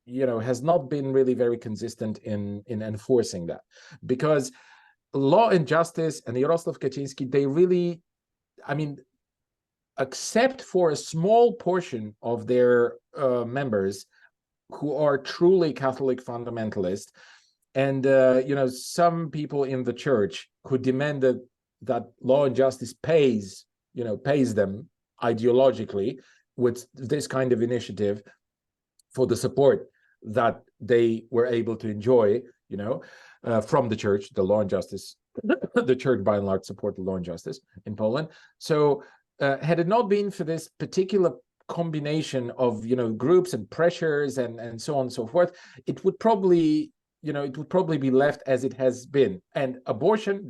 has not been really very consistent in enforcing that, because Law and Justice and Jarosław Kaczyński, they really, I mean, except for a small portion of their members who are truly Catholic fundamentalists, and some people in the church who demanded that Law and Justice pays them ideologically with this kind of initiative for the support that they were able to enjoy, from the church, the Law and Justice, the church by and large support the Law and Justice in Poland. So had it not been for this particular combination of, groups and pressures and so on and so forth, it would probably, be left as it has been. And abortion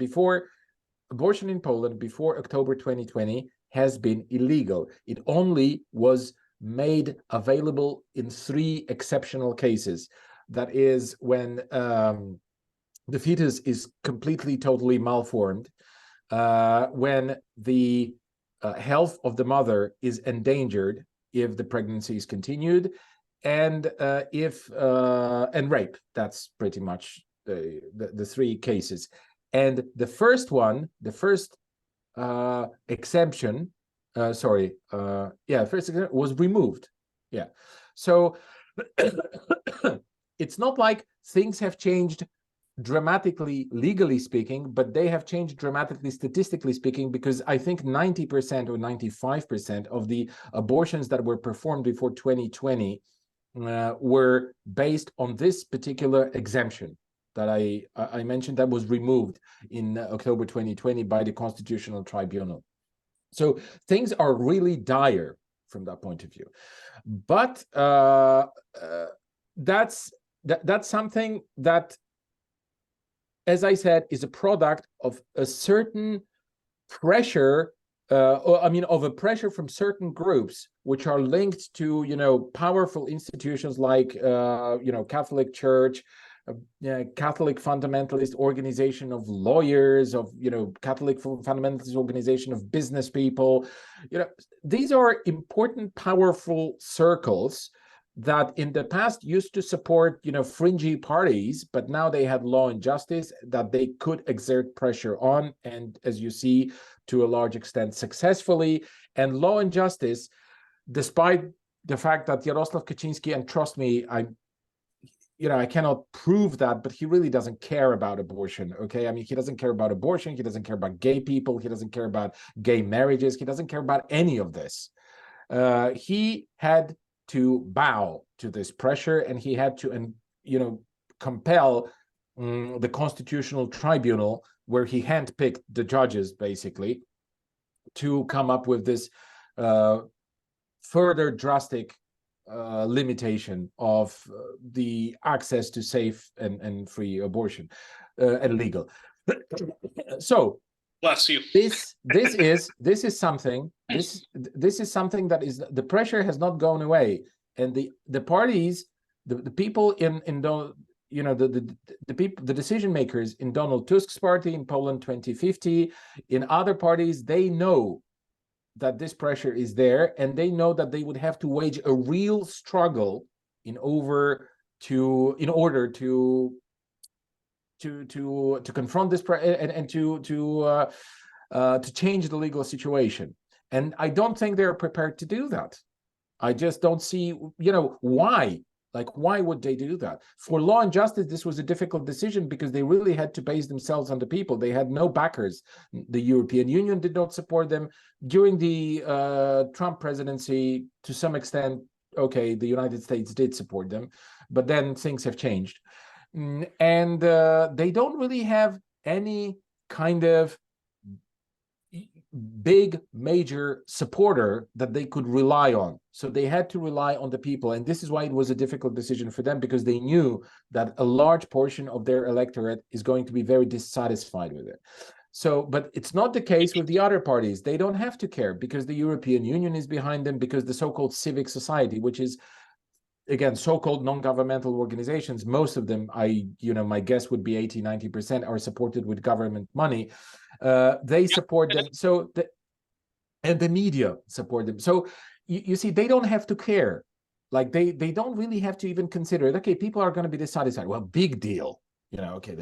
in Poland before October 2020 has been illegal. It only was made available in 3 exceptional cases. That is when the fetus is completely, totally malformed, when the health of the mother is endangered if the pregnancy is continued, and and rape. That's pretty much the 3 cases. And the first exemption, first exemption was removed. Yeah. So it's not like things have changed dramatically, legally speaking, but they have changed dramatically, statistically speaking, because I think 90% or 95% of the abortions that were performed before 2020 were based on this particular exemption that I mentioned, that was removed in October 2020 by the Constitutional Tribunal. So things are really dire from that point of view. But that's something that, as I said, is a product of a certain pressure of a pressure from certain groups which are linked to, powerful institutions like, Catholic Church, Catholic fundamentalist organization of lawyers, of, Catholic fundamentalist organization of business people. These are important, powerful circles that in the past used to support, fringy parties, but now they had law and justice that they could exert pressure on, and as you see, to a large extent successfully. And law and justice, despite the fact that Jarosław Kaczyński, and trust me, I cannot prove that, but he really doesn't care about abortion, okay? I mean, he doesn't care about abortion, he doesn't care about gay people, he doesn't care about gay marriages, he doesn't care about any of this. He had to bow to this pressure, and he had to, compel the Constitutional Tribunal, where he handpicked the judges, basically, to come up with this further drastic limitation of the access to safe and free abortion, and legal. So, bless you. This is something that is, the pressure has not gone away, and the parties, the people in the people, the decision makers in Donald Tusk's party in Poland 2050, in other parties, they know that this pressure is there, and they know that they would have to wage a real struggle in order to confront this and to change the legal situation. And I don't think they're prepared to do that. I just don't see, why. Like, why would they do that? For Law and Justice, this was a difficult decision because they really had to base themselves on the people. They had no backers. The European Union did not support them. During the Trump presidency, to some extent, okay, the United States did support them, but then things have changed. And they don't really have any kind of big major supporter that they could rely on. So they had to rely on the people, and this is why it was a difficult decision for them, because they knew that a large portion of their electorate is going to be very dissatisfied with it. So, but it's not the case with the other parties. They don't have to care because the European Union is behind them, because the so-called civic society, which is, again, so-called non-governmental organizations, most of them, my guess would be 80-90% are supported with government money. They support them. So, and the media support them. So you see, they don't have to care. Like, they don't really have to even consider it. Okay, people are going to be dissatisfied. Well, big deal. Okay,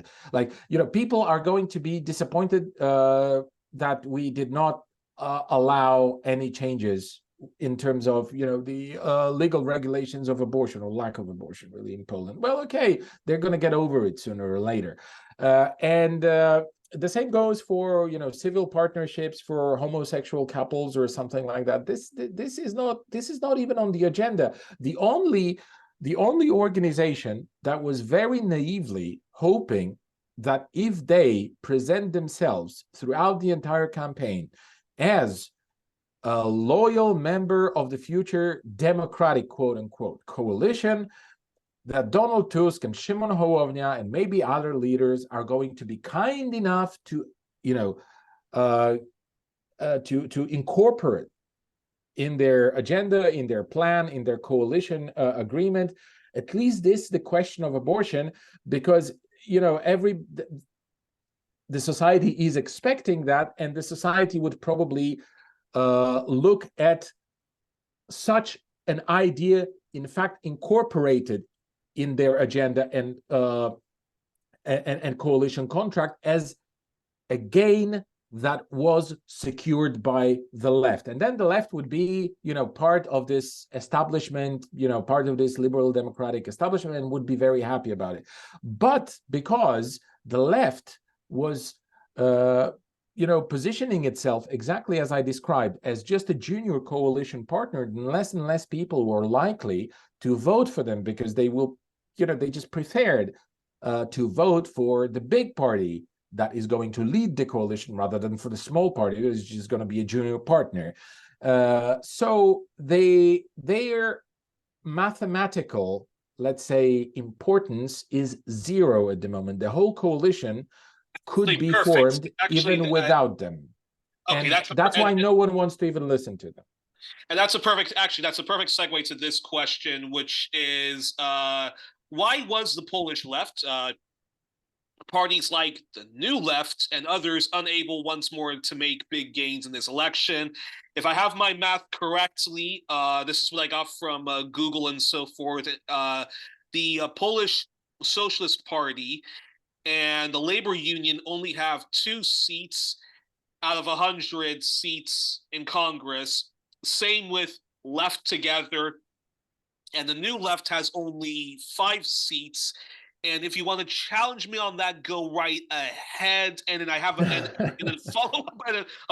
people are going to be disappointed that we did not allow any changes in terms of, the legal regulations of abortion, or lack of abortion, really, in Poland. Well, okay, they're going to get over it sooner or later. And the same goes for, civil partnerships for homosexual couples or something like that. This is not even on the agenda. The only organization that was very naively hoping that if they present themselves throughout the entire campaign as a loyal member of the future democratic, quote unquote, coalition, that Donald Tusk and Szymon Hołownia and maybe other leaders are going to be kind enough to, to incorporate in their agenda, in their plan, in their coalition agreement, at least the question of abortion, because, the society is expecting that, and the society would probably look at such an idea, in fact, incorporated in their agenda and coalition contract as a gain that was secured by the left. And then the left would be, part of this establishment, part of this liberal democratic establishment, and would be very happy about it. But because the left was positioning itself exactly as I described, as just a junior coalition partner, less and less people were likely to vote for them, because they will, they just preferred to vote for the big party that is going to lead the coalition, rather than for the small party that is just going to be a junior partner. So their mathematical, let's say, importance is zero at the moment. The whole coalition could be formed even without them. Okay, And that's why no one wants to even listen to them. And that's a perfect, actually, that's a perfect segue to this question, which is why was the Polish left, parties like the New Left and others, unable once more to make big gains in this election? If I have my math correctly, this is what I got from Google and so forth. The Polish Socialist Party and the Labor Union only have 2 seats out of 100 seats in Congress. Same with Left Together, and the New Left has only 5 seats. And if you want to challenge me on that, go right ahead. And then I have a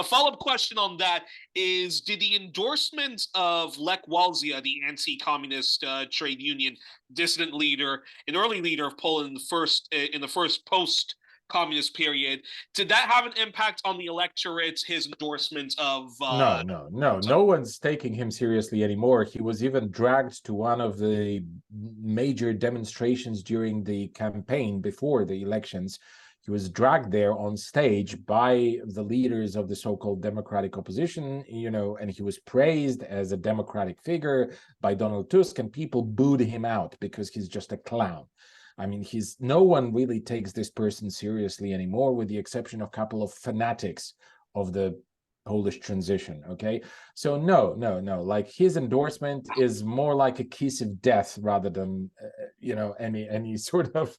follow-up question on that is: did the endorsement of Lech Walesa, the anti-communist trade union dissident leader, an early leader of Poland in the first post-communist period, did that have an impact on the electorate? His endorsement of no one's taking him seriously anymore. He was even dragged to one of the major demonstrations during the campaign before the elections. He was dragged there on stage by the leaders of the so-called democratic opposition, and he was praised as a democratic figure by Donald Tusk, and people booed him out because he's just a clown. I mean, no one really takes this person seriously anymore, with the exception of a couple of fanatics of the Polish transition. Okay, so no, like, his endorsement is more like a kiss of death rather than any sort of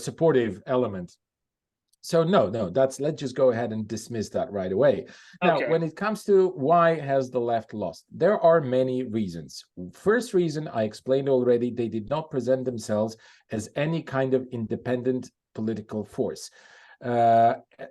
supportive element. So no, let's just go ahead and dismiss that right away. Now, when it comes to why has the left lost, there are many reasons. First reason, I explained already, they did not present themselves as any kind of independent political force.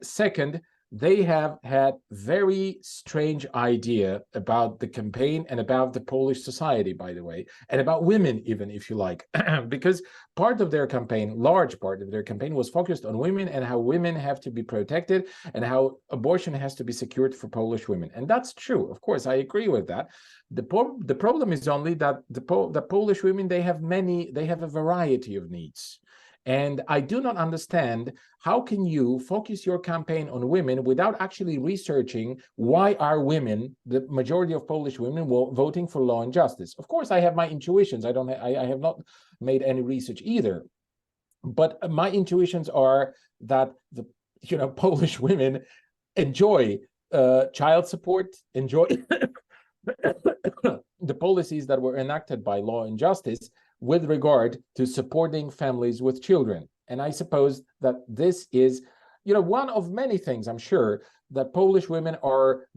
Second, they have had very strange idea about the campaign and about the Polish society, by the way, and about women even, if you like, because part of their campaign, large part of their campaign, was focused on women and how women have to be protected and how abortion has to be secured for Polish women. And that's true. Of course, I agree with that. The problem is only that the Polish women, they have a variety of needs. And I do not understand, how can you focus your campaign on women without actually researching why are women, the majority of Polish women, voting for law and justice? Of course, I have my intuitions. I have not made any research either. But my intuitions are that the Polish women enjoy child support, enjoy the policies that were enacted by Law and Justice with regard to supporting families with children. And I suppose that this is, one of many things, I'm sure, that Polish women are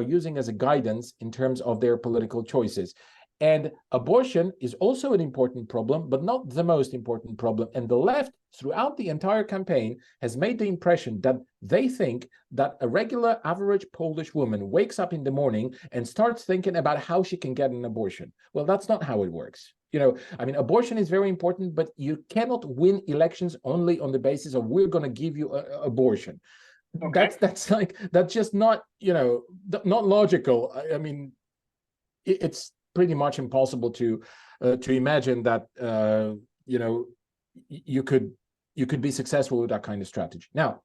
using as a guidance in terms of their political choices. And abortion is also an important problem, but not the most important problem. And the left, throughout the entire campaign, has made the impression that they think that a regular average Polish woman wakes up in the morning and starts thinking about how she can get an abortion. Well, that's not how it works. Abortion is very important, but you cannot win elections only on the basis of we're going to give you abortion. Okay. That's just not, not logical. It's pretty much impossible to imagine that you could be successful with that kind of strategy. Now,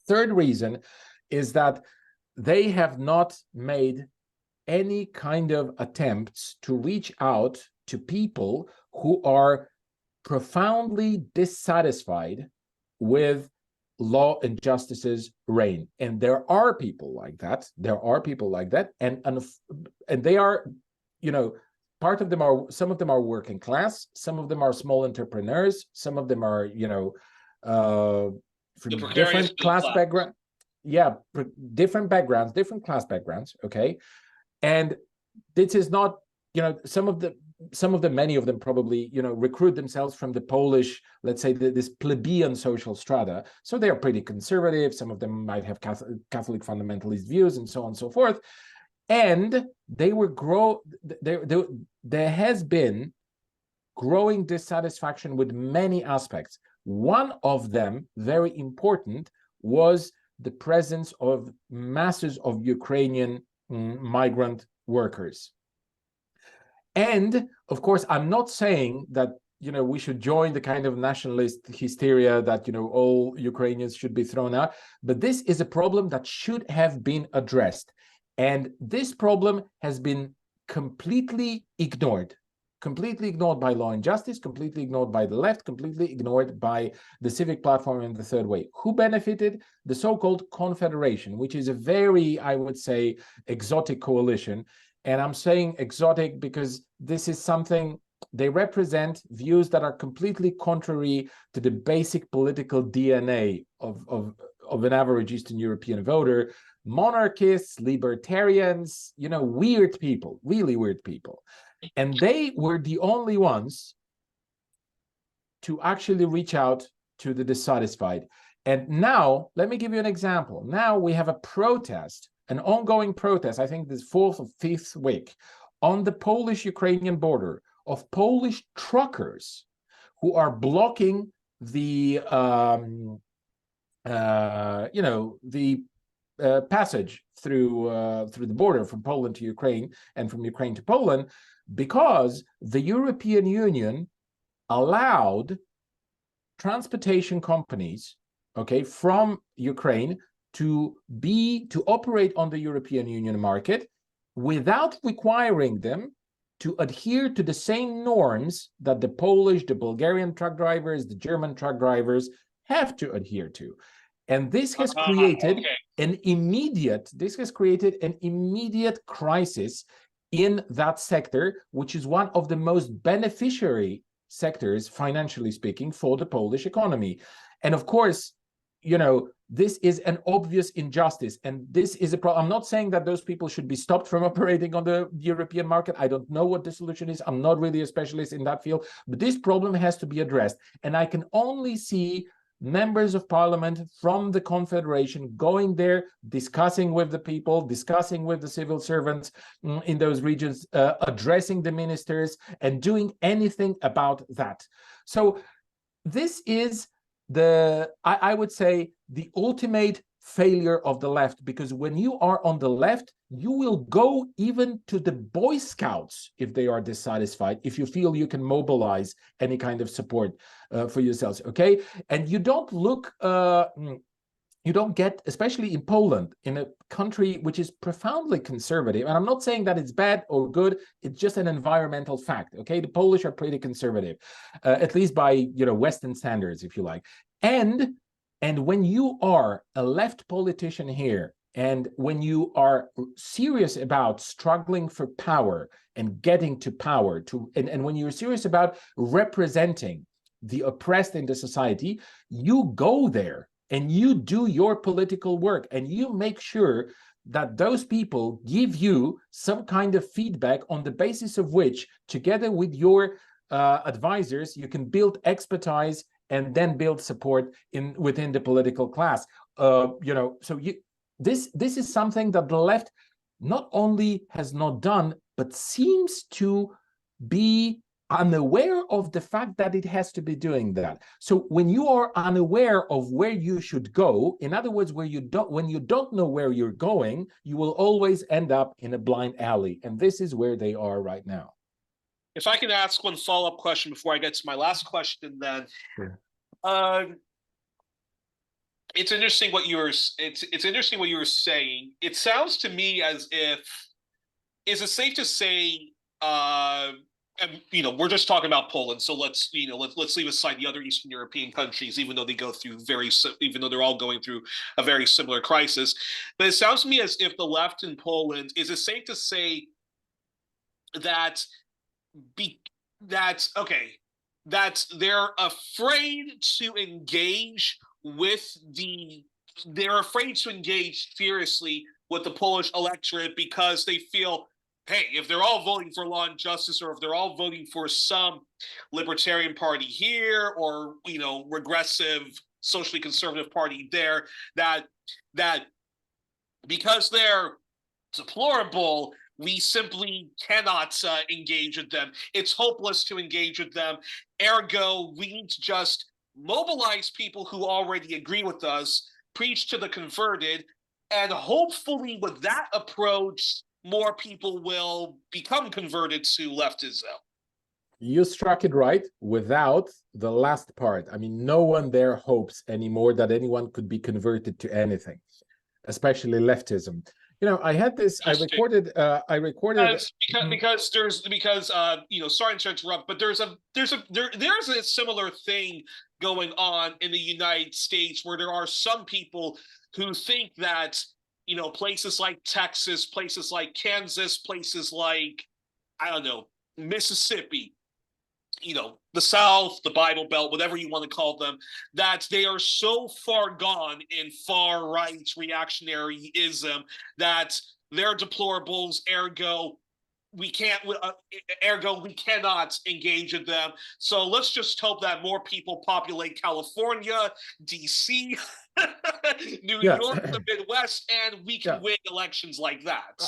third reason is that they have not made any kind of attempts to reach out to people who are profoundly dissatisfied with Law and Justice's reign. And there are people like that. And they are, some of them are working class, some of them are small entrepreneurs, some of them are, from different class background. Yeah, different backgrounds, different class backgrounds. Okay. And this is not, many of them probably, recruit themselves from the Polish, let's say, this plebeian social strata. So they are pretty conservative. Some of them might have Catholic fundamentalist views and so on and so forth. And there has been growing dissatisfaction with many aspects. One of them, very important, was the presence of masses of Ukrainian migrant workers. And of course, I'm not saying that we should join the kind of nationalist hysteria that, all Ukrainians should be thrown out. But this is a problem that should have been addressed. And this problem has been completely ignored by Law and Justice, completely ignored by the left, completely ignored by the Civic Platform and the Third Way. Who benefited? The so-called Confederation, which is a very, I would say, exotic coalition. And I'm saying exotic because this is something, they represent views that are completely contrary to the basic political DNA of an average Eastern European voter. Monarchists, libertarians, weird people, really weird people. And they were the only ones to actually reach out to the dissatisfied. And now, let me give you an example. Now we have a protest, an ongoing protest, I think this fourth or fifth week, on the Polish-Ukrainian border of Polish truckers who are blocking the, passage through the border from Poland to Ukraine and from Ukraine to Poland, because the European Union allowed transportation companies, from Ukraine to operate on the European Union market without requiring them to adhere to the same norms that the Polish, the Bulgarian truck drivers, the German truck drivers have to adhere to. And this has created an immediate crisis in that sector, which is one of the most beneficiary sectors, financially speaking, for the Polish economy. And of course, this is an obvious injustice, and this is a problem. I'm not saying that those people should be stopped from operating on the European market. I don't know what the solution is. I'm not really a specialist in that field, but this problem has to be addressed. And I can only see members of parliament from the Confederation going there, discussing with the people, discussing with the civil servants in those regions, addressing the ministers, and doing anything about that. So this is I would say, the ultimate failure of the left, because when you are on the left, you will go even to the Boy Scouts if they are dissatisfied, if you feel you can mobilize any kind of support for yourselves, and you don't look you don't get, especially in Poland, in a country which is profoundly conservative, and I'm not saying that it's bad or good, it's just an environmental fact, the Polish are pretty conservative, at least by, Western standards, if you like. And when you are a left politician here, and when you are serious about struggling for power and getting to power, and when you're serious about representing the oppressed in the society, you go there and you do your political work, and you make sure that those people give you some kind of feedback on the basis of which, together with your advisors, you can build expertise and then build support within the political class. This is something that the left not only has not done, but seems to be unaware of the fact that it has to be doing that. So when you are unaware of where you should go, in other words, when you don't know where you're going, you will always end up in a blind alley. And this is where they are right now. If I can ask one follow-up question before I get to my last question, then. Sure. It's interesting what it's interesting what you were saying. It sounds to me as if, is it safe to say, and we're just talking about Poland, so let's leave aside the other Eastern European countries, even though they're all going through a very similar crisis. But it sounds to me as if the left in Poland, is it safe to say that that they're afraid to engage seriously with the Polish electorate because they feel, hey, if they're all voting for law and justice, or if they're all voting for some libertarian party here, or regressive, socially conservative party there, that because they're deplorable, we simply cannot engage with them. It's hopeless to engage with them. Ergo, we need to just mobilize people who already agree with us, preach to the converted, and hopefully with that approach, more people will become converted to leftism. You struck it right without the last part. I mean, no one there hopes anymore that anyone could be converted to anything, especially leftism. You know, I had this, I recorded. Because sorry to interrupt, but there's a similar thing going on in the United States where there are some people who think that, places like Texas, places like Kansas, places like, I don't know, Mississippi, the South, the Bible Belt, whatever you want to call them, that they are so far gone in far right reactionaryism that they're deplorables, ergo we cannot engage in them. So let's just hope that more people populate California, DC, New York, the Midwest, and we can win elections like that.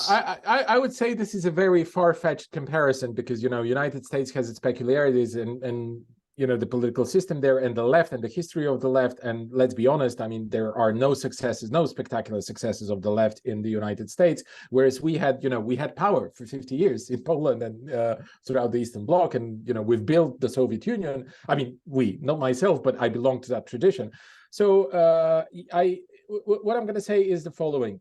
I would say this is a very far-fetched comparison because, United States has its peculiarities and the political system there and the left and the history of the left. And let's be honest, I mean, there are no spectacular successes of the left in the United States, whereas we had power for 50 years in Poland and throughout the Eastern Bloc. And, we've built the Soviet Union. I mean, not myself, but I belong to that tradition. So what I'm going to say is the following.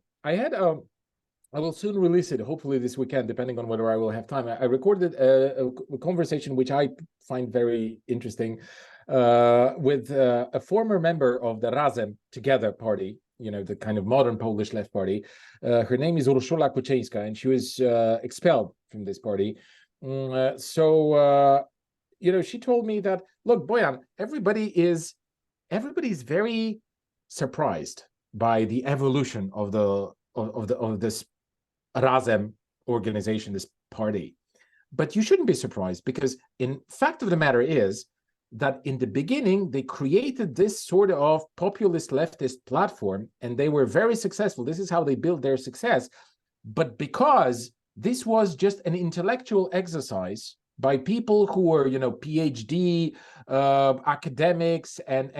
I will soon release it, hopefully this weekend, depending on whether I will have time. I recorded a conversation which I find very interesting with a former member of the Razem Together party, the kind of modern Polish left party. Her name is Urszula Kuczyńska, and she was expelled from this party. She told me that, look, Boyan, everybody's very surprised by the evolution of this Razem organization, this party. But you shouldn't be surprised because in fact of the matter is that in the beginning, they created this sort of populist leftist platform and they were very successful. This is how they built their success. But because this was just an intellectual exercise by people who were, PhD academics and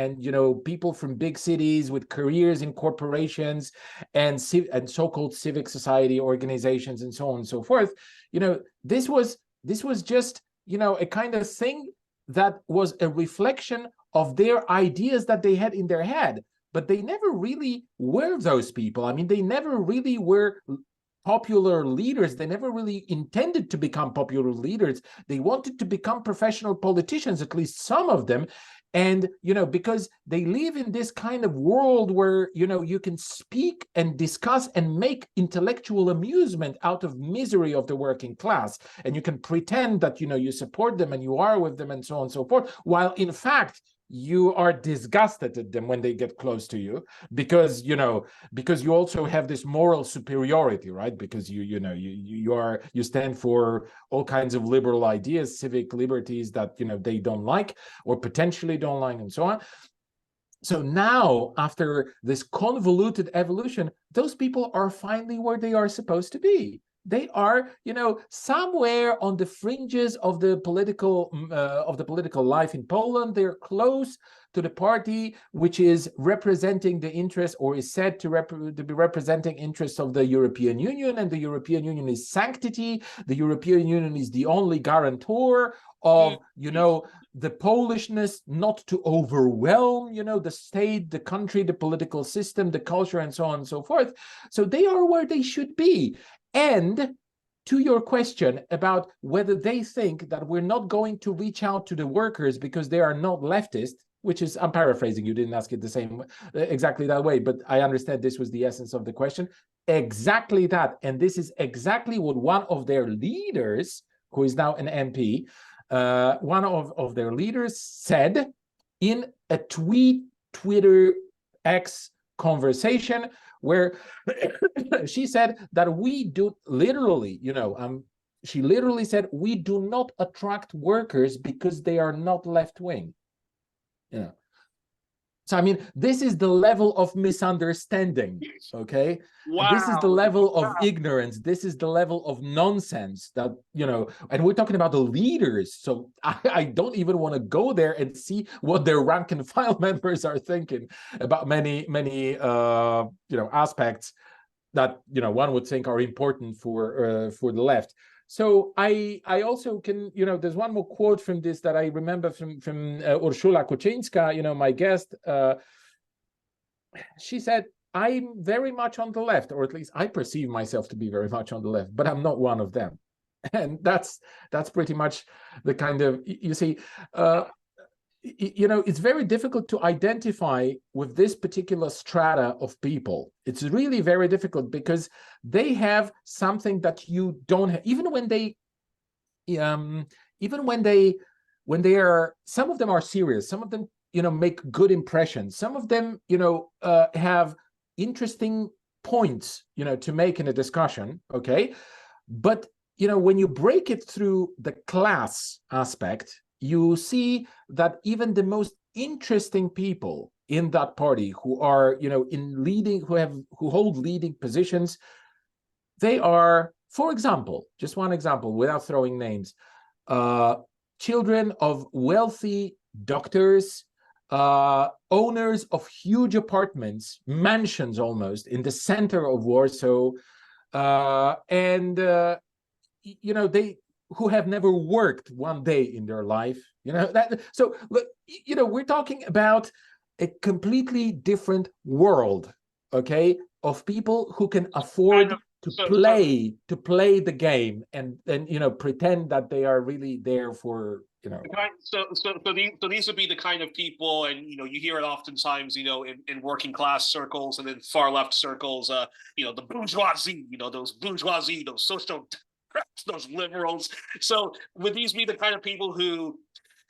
people from big cities with careers in corporations and so-called civic society organizations and so on and so forth. This was just, a kind of thing that was a reflection of their ideas that they had in their head, but they never really were those people. I mean, they never really were popular leaders. They never really intended to become popular leaders. They wanted to become professional politicians, at least some of them. And, because they live in this kind of world where, you can speak and discuss and make intellectual amusement out of misery of the working class. And you can pretend that, you support them and you are with them and so on and so forth, while in fact, you are disgusted at them when they get close to you because you also have this moral superiority, right? Because you stand for all kinds of liberal ideas, civic liberties that they don't like or potentially don't like and so on. So now, after this convoluted evolution, those people are finally where they are supposed to be. They are, somewhere on the fringes of the political life in Poland. They're close to the party which is representing the interest, or is said to be representing interests of the European Union, and the European Union is sanctity. The European Union is the only guarantor of, the Polishness not to overwhelm, the state, the country, the political system, the culture, and so on and so forth. So they are where they should be. And to your question about whether they think that we're not going to reach out to the workers because they are not leftist, which is, I'm paraphrasing, you didn't ask it the same exactly that way, but I understand this was the essence of the question. Exactly that. And this is exactly what one of their leaders, who is now an MP, one of their leaders said in a Twitter X conversation, where she said that we do literally, she literally said, we do not attract workers because they are not left-wing. So, I mean, this is the level of misunderstanding, okay? Wow. This is the level of ignorance. This is the level of nonsense that, and we're talking about the leaders. So I don't even want to go there and see what their rank and file members are thinking about many aspects that, one would think are important for the left. So I also can, there's one more quote from this that I remember from Urszula Kuczyńska, my guest. She said, I'm very much on the left, or at least I perceive myself to be very much on the left, but I'm not one of them. And that's pretty much the kind of, you see, it's very difficult to identify with this particular strata of people. It's really very difficult because they have something that you don't have, even when they are, some of them are serious, some of them, make good impressions, some of them, have interesting points, to make in a discussion, okay? But, when you break it through the class aspect, you see that even the most interesting people in that party who are, who hold leading positions, they are, for example, just one example, without throwing names, children of wealthy doctors, owners of huge apartments, mansions almost, in the center of Warsaw, and they who have never worked one day in their life, so we're talking about a completely different world, okay, of people who can afford to play the game and pretend that they are really there for, So these would be the kind of people, and you hear it oftentimes, in working class circles and in far left circles, the bourgeoisie, those social, those liberals. So would these be the kind of people who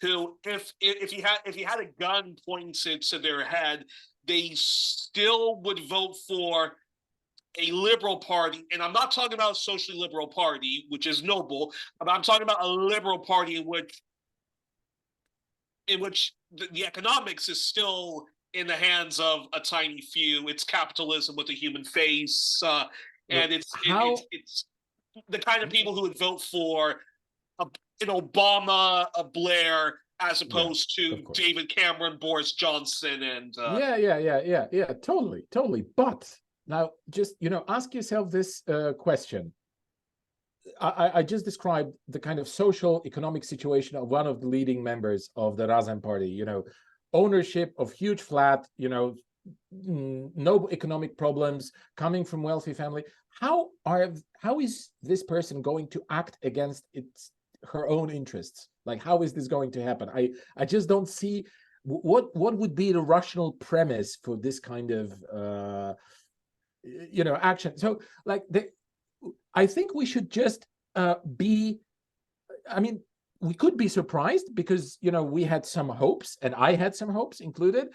if you had a gun pointed to their head, they still would vote for a liberal party? And I'm not talking about a socially liberal party, which is noble, but I'm talking about a liberal party in which the economics is still in the hands of a tiny few. It's capitalism with a human face, and it's the kind of people who would vote for an Obama, a Blair, as opposed to David Cameron, Boris Johnson, and totally. But now, just ask yourself this question. I just described the kind of social economic situation of one of the leading members of the Razem party. Ownership of huge flat, no economic problems, coming from wealthy family. How is this person going to act against her own interests? Like, how is this going to happen? I just don't see what would be the rational premise for this kind of action. So like I think we should just we could be surprised because we had some hopes, and I had some hopes included.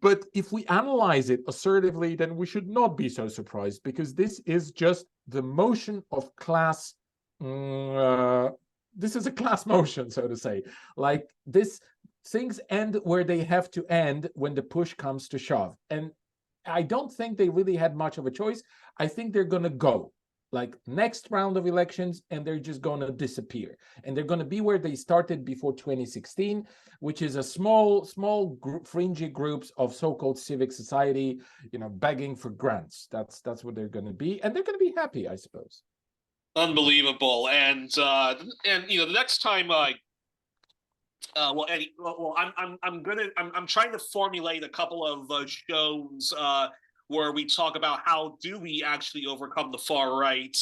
But if we analyze it assertively, then we should not be so surprised, because this is just the motion of class. This is a class motion, so to say. Like, things end where they have to end when the push comes to shove. And I don't think they really had much of a choice. I think they're going to go like next round of elections, and they're just going to disappear. And they're going to be where they started before 2016, which is a small group, fringy groups of so-called civic society, begging for grants. That's what they're going to be, and they're going to be happy, I suppose. Unbelievable. And the next time Eddie, I'm trying to formulate a couple of shows where we talk about how do we actually overcome the far right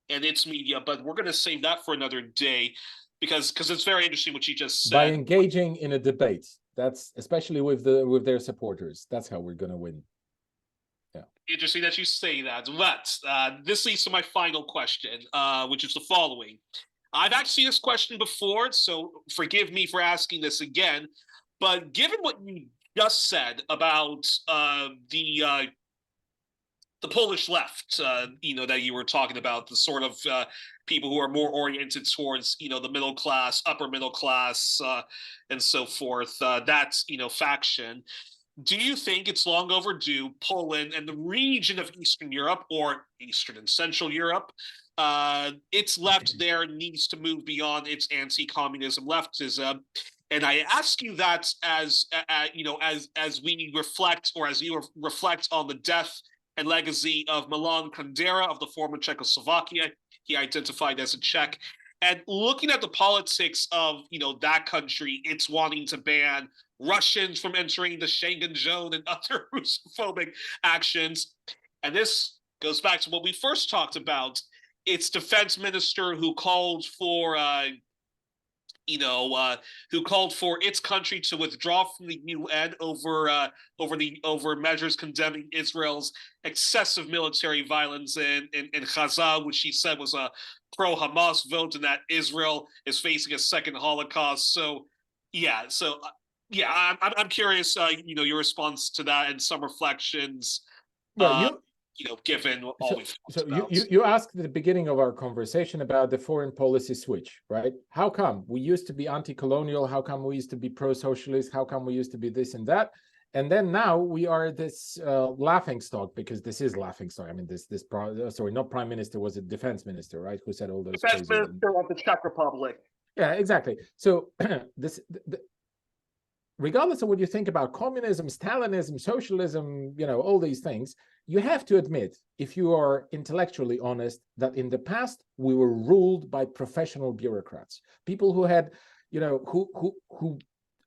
and its media, but we're going to save that for another day, because it's very interesting what you just said. By engaging in a debate, that's especially with their supporters, that's how we're going to win. Yeah. Interesting that you say that. But this leads to my final question, which is the following. I've actually this question before, so forgive me for asking this again. But given what you just said about the Polish left, that you were talking about, the sort of people who are more oriented towards, the middle class, upper middle class, and so forth, that, faction. Do you think it's long overdue Poland and the region of Eastern Europe, or Eastern and Central Europe, its left there needs to move beyond its anti-communism leftism? And I ask you that as we reflect, or as you reflect on the death and legacy of Milan Kundera of the former Czechoslovakia. He identified as a Czech. And looking at the politics of, that country, it's wanting to ban Russians from entering the Schengen zone and other Russophobic actions. And this goes back to what we first talked about. Its defense minister who called for who called for its country to withdraw from the UN over measures condemning Israel's excessive military violence in Gaza, which he said was a pro-Hamas vote, and that Israel is facing a second Holocaust. So, I'm curious, your response to that and some reflections. Well, given all we've talked about. You asked at the beginning of our conversation about the foreign policy switch, right? How come we used to be anti-colonial? How come we used to be pro-socialist? How come we used to be this and that? And then now we are this laughing stock, because this is laughing stock. I mean, not prime minister, was it defense minister, right? Who said all those defense minister of the Czech Republic. Yeah, exactly. So regardless of what you think about communism, Stalinism, socialism, all these things, you have to admit, if you are intellectually honest, that in the past we were ruled by professional bureaucrats, people who had, who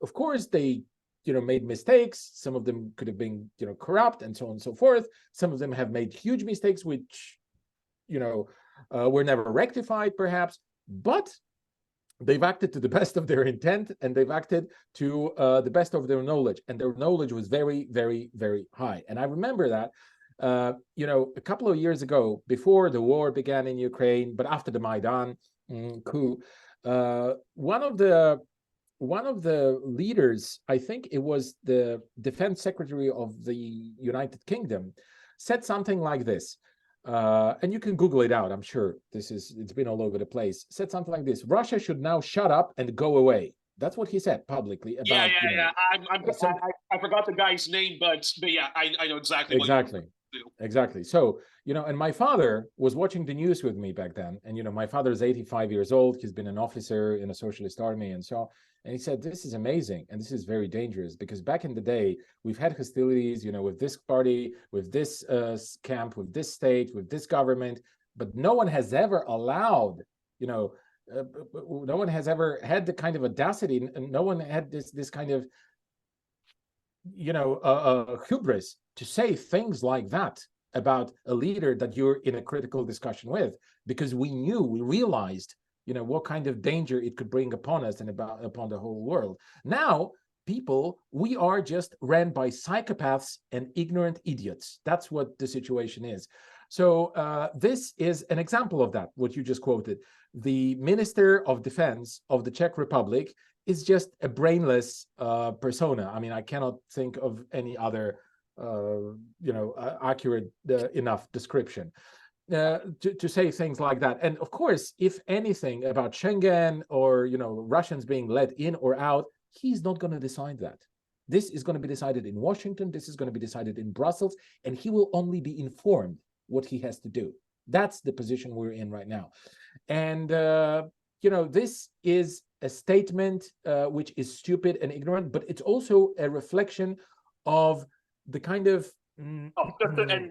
of course they, made mistakes. Some of them could have been, corrupt and so on and so forth. Some of them have made huge mistakes, which, were never rectified, perhaps, but they've acted to the best of their intent, and they've acted to the best of their knowledge, and their knowledge was very, very, very high. And I remember that, a couple of years ago, before the war began in Ukraine, but after the Maidan coup, one of the leaders, I think it was the defense secretary of the United Kingdom, said something like this. And you can Google it out. I'm sure it's been all over the place. Said something like this: Russia should now shut up and go away. That's what he said publicly about. I forgot the guy's name, but yeah, I know exactly. Exactly. So, and my father was watching the news with me back then. And, my father is 85 years old. He's been an officer in a socialist army and so on. And he said, this is amazing. And this is very dangerous, because back in the day, we've had hostilities, with this party, with this camp, with this state, with this government, but no one has ever allowed, no one has ever had the kind of audacity, and no one had this kind of, hubris to say things like that about a leader that you're in a critical discussion with, because we realized, what kind of danger it could bring upon us and upon the whole world. Now, we are just ran by psychopaths and ignorant idiots. That's what the situation is. So this is an example of that, what you just quoted. The Minister of Defense of the Czech Republic is just a brainless persona. I mean, I cannot think of any other, accurate enough description to say things like that. And of course, if anything about Schengen or, Russians being let in or out, he's not going to decide that. This is going to be decided in Washington. This is going to be decided in Brussels, and he will only be informed what he has to do. That's the position we're in right now. And, this is a statement which is stupid and ignorant, but it's also a reflection of the kind of... and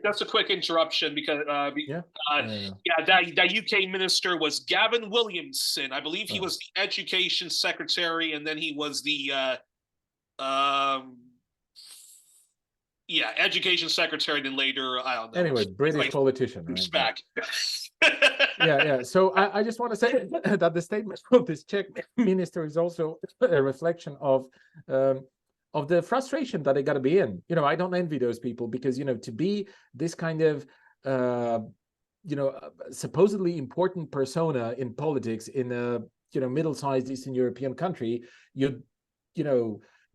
that's a quick interruption, because that UK minister was Gavin Williamson. I believe he was the education secretary, and then he was the education secretary, and then later, I don't know. Anyway, British politician. Right? Back. Yeah. So I just want to say that the statement of this Czech minister is also a reflection of the frustration that they got to be in. I don't envy those people, because, to be this kind of, supposedly important persona in politics in a, middle-sized Eastern European country, you'd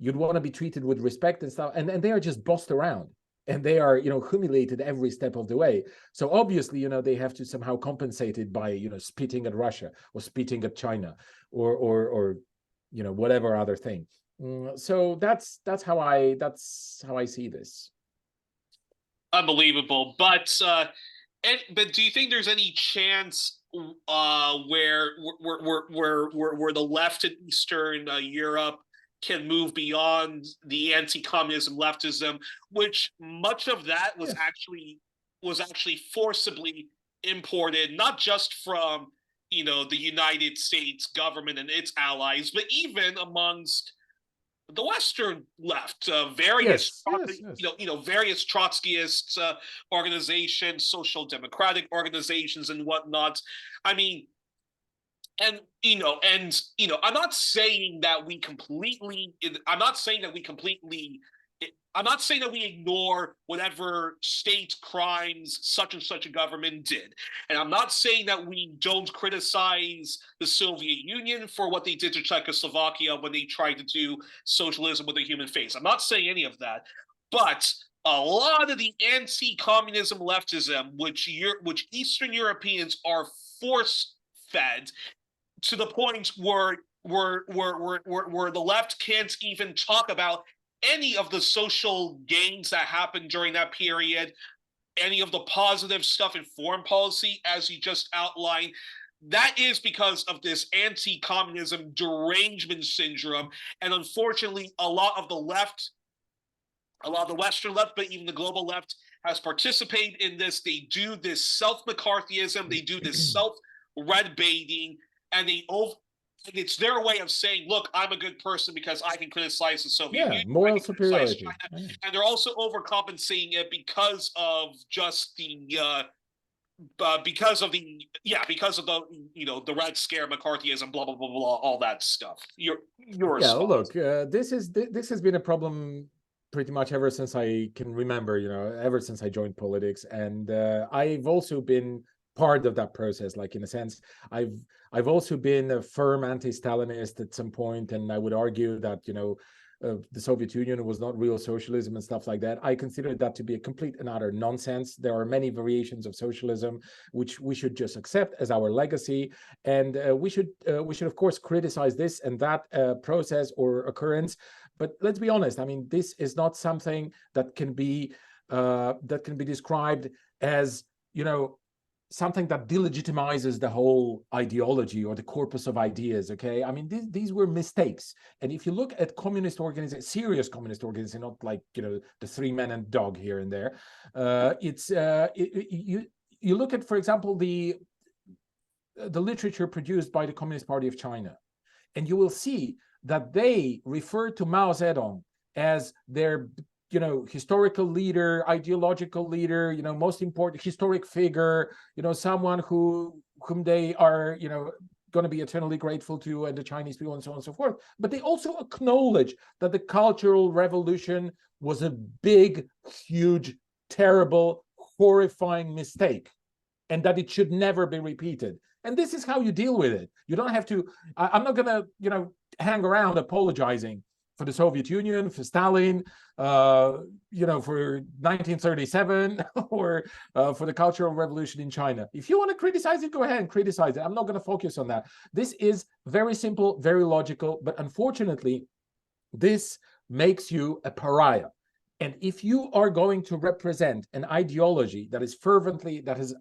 want to be treated with respect and stuff. And they are just bossed around, and they are, humiliated every step of the way. So obviously, they have to somehow compensate it by, spitting at Russia or spitting at China or whatever other thing. So that's how I see this. Unbelievable. But do you think there's any chance where the left in Eastern Europe can move beyond the anti-communism leftism, which much of that was actually was actually forcibly imported, not just from, the United States government and its allies, but even amongst the Western left, various, various Trotskyist organizations, social democratic organizations, and whatnot. I mean, I'm not saying that we completely. I'm not saying that we ignore whatever state crimes such and such a government did. And I'm not saying that we don't criticize the Soviet Union for what they did to Czechoslovakia when they tried to do socialism with a human face. I'm not saying any of that. But a lot of the anti-communism leftism, which Eastern Europeans are force-fed to the point where the left can't even talk about any of the social gains that happened during that period, any of the positive stuff in foreign policy, as you just outlined, that is because of this anti-communism derangement syndrome. And unfortunately, a lot of the Western left, but even the global left, has participated in this. They do this self-McCarthyism, they do this self-red baiting, and it's their way of saying, look, I'm a good person because I can criticize the Soviet Union. Moral superiority. And they're also overcompensating it because of just the because of the Red Scare, McCarthyism, blah blah blah blah, all that stuff. Look, this has been a problem pretty much ever since I can remember. Ever since I joined politics, and I've also been part of that process. Like, in a sense, I've also been a firm anti-Stalinist at some point, and I would argue that the Soviet Union was not real socialism and stuff like that. I consider that to be a complete and utter nonsense. There are many variations of socialism which we should just accept as our legacy, and we should of course criticize this and that process or occurrence. But let's be honest. I mean, this is not something that can be described as something that delegitimizes the whole ideology or the corpus of ideas. Okay, I mean, these were mistakes. And if you look at communist organizations, serious communist organizations, not like the three men and dog here and there, you look at, for example, the literature produced by the Communist Party of China, and you will see that they refer to Mao Zedong as their historical leader, ideological leader, most important historic figure, someone whom they are, going to be eternally grateful to, and the Chinese people, and so on and so forth. But they also acknowledge that the Cultural Revolution was a big, huge, terrible, horrifying mistake, and that it should never be repeated. And this is how you deal with it. You don't have to, I'm not going to, hang around apologizing for the Soviet Union, for Stalin, for 1937, or for the Cultural Revolution in China. If you want to criticize it, go ahead and criticize it. I'm not going to focus on that. This is very simple, very logical, but unfortunately, this makes you a pariah. And if you are going to represent an ideology that has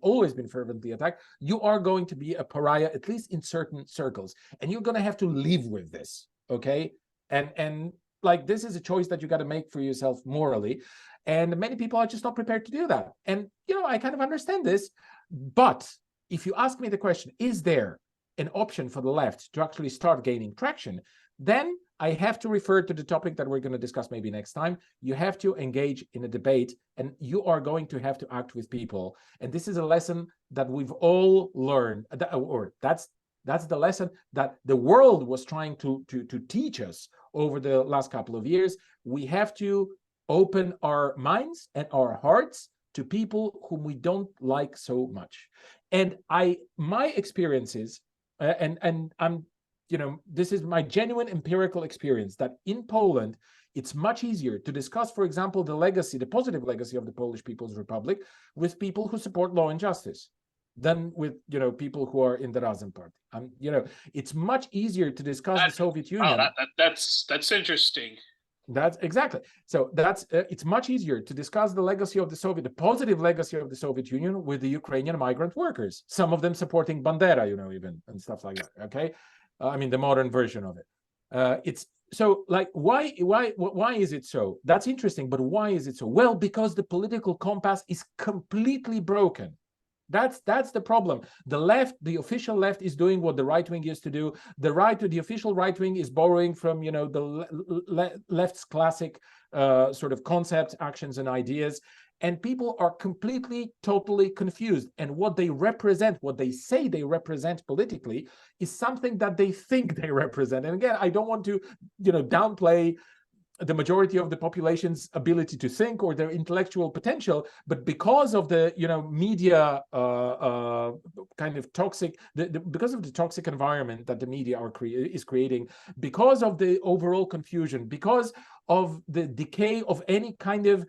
always been fervently attacked, you are going to be a pariah, at least in certain circles. And you're going to have to live with this, okay? And like, this is a choice that you got to make for yourself morally. And many people are just not prepared to do that. And, I kind of understand this. But if you ask me the question, is there an option for the left to actually start gaining traction? Then I have to refer to the topic that we're going to discuss maybe next time. You have to engage in a debate, and you are going to have to act with people. And this is a lesson that we've all learned, or that's the lesson that the world was trying to teach us over the last couple of years. We have to open our minds and our hearts to people whom we don't like so much. And my experiences, and I'm, this is my genuine empirical experience, that in Poland, it's much easier to discuss, for example, the positive legacy of the Polish People's Republic with people who support law and justice than with people who are in the Razem party. It's much easier to discuss the Soviet Union. Wow, that's interesting. That's exactly. So that's it's much easier to discuss the positive legacy of the Soviet Union with the Ukrainian migrant workers. Some of them supporting Bandera, even, and stuff like that. Okay, I mean, the modern version of it. It's so like why is it so? That's interesting, but why is it so? Well, because the political compass is completely broken. That's the problem. The left, the official left, is doing what the right wing used to do. The official right wing is borrowing from the left's classic sort of concepts, actions, and ideas. And people are completely, totally confused. And what they represent, what they say they represent politically, is something that they think they represent. And again, I don't want to, downplay the majority of the population's ability to think or their intellectual potential, but because of the media kind of toxic, because of the toxic environment that the media is creating, because of the overall confusion, because of the decay of any kind of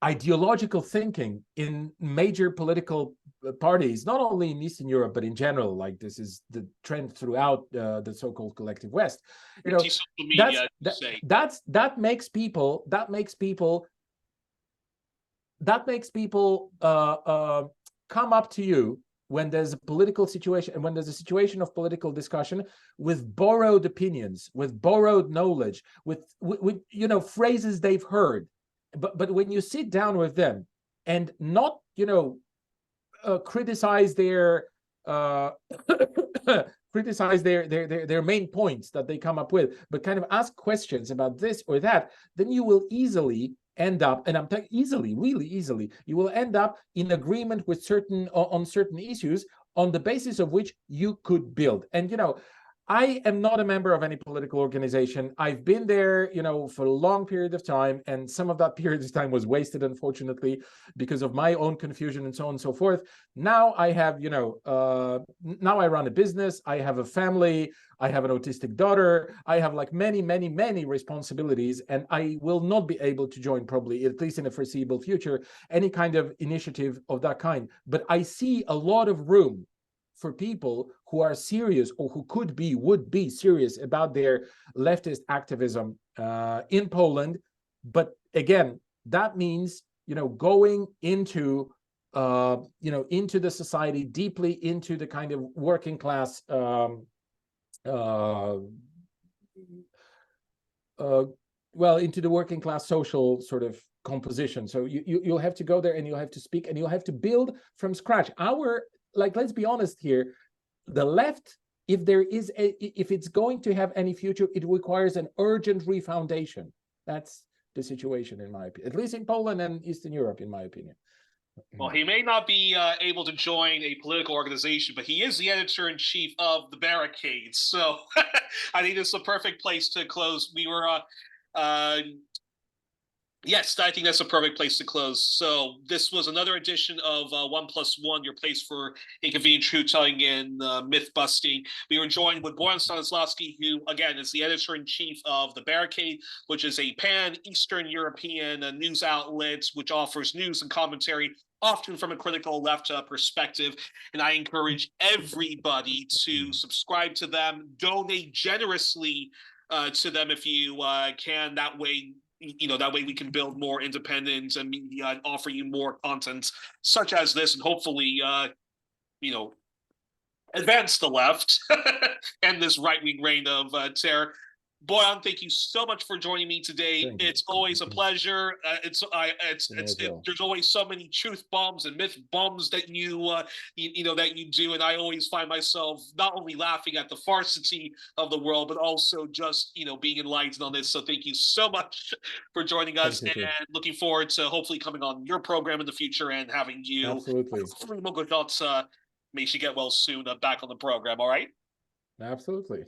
ideological thinking in major political parties, not only in Eastern Europe, but in general, like this is the trend throughout the so-called collective West. That makes people come up to you when there's a political situation and when there's a situation of political discussion with borrowed opinions, with borrowed knowledge, with phrases they've heard. But when you sit down with them and not, criticize their their main points that they come up with, but kind of ask questions about this or that, then you will easily end up, and I'm talking easily, really easily, you will end up in agreement with on certain issues on the basis of which you could build. And I am not a member of any political organization. I've been there, for a long period of time, and some of that period of time was wasted, unfortunately, because of my own confusion and so on and so forth. Now I have, now I run a business. I have a family. I have an autistic daughter. I have like many, many, many responsibilities, and I will not be able to join, probably, at least in the foreseeable future, any kind of initiative of that kind. But I see a lot of room for people who are serious, or who would be serious about their leftist activism in Poland. But again, that means going into into the society, deeply into the kind of working class into the working class social sort of composition. So you'll have to go there, and you'll have to speak, and you'll have to build from scratch. Let's be honest here, the left, if it's going to have any future, it requires an urgent refoundation. That's the situation, in my opinion, at least in Poland and Eastern Europe, in my opinion. Well, he may not be able to join a political organization, but he is the editor-in-chief of the Barricade. So I think it's the perfect place to close. Yes, I think that's a perfect place to close. So this was another edition of 1+1, your place for inconvenient truth-telling and myth-busting. We were joined with Boyan Stanislavski, who, again, is the editor-in-chief of The Barricade, which is a pan-Eastern European news outlet which offers news and commentary often from a critical left perspective. And I encourage everybody to subscribe to them, donate generously to them if you can. That way, that way we can build more independent media and offer you more content such as this, and hopefully, advance the left and this right-wing reign of terror. Boyan, thank you so much for joining me today. It's always a pleasure. There's always so many truth bombs and myth bombs that that you do, and I always find myself not only laughing at the farcity of the world, but also just being enlightened on this. So thank you so much for joining us, and looking forward to hopefully coming on your program in the future and having you. Absolutely. May she get well soon. Back on the program. All right. Absolutely.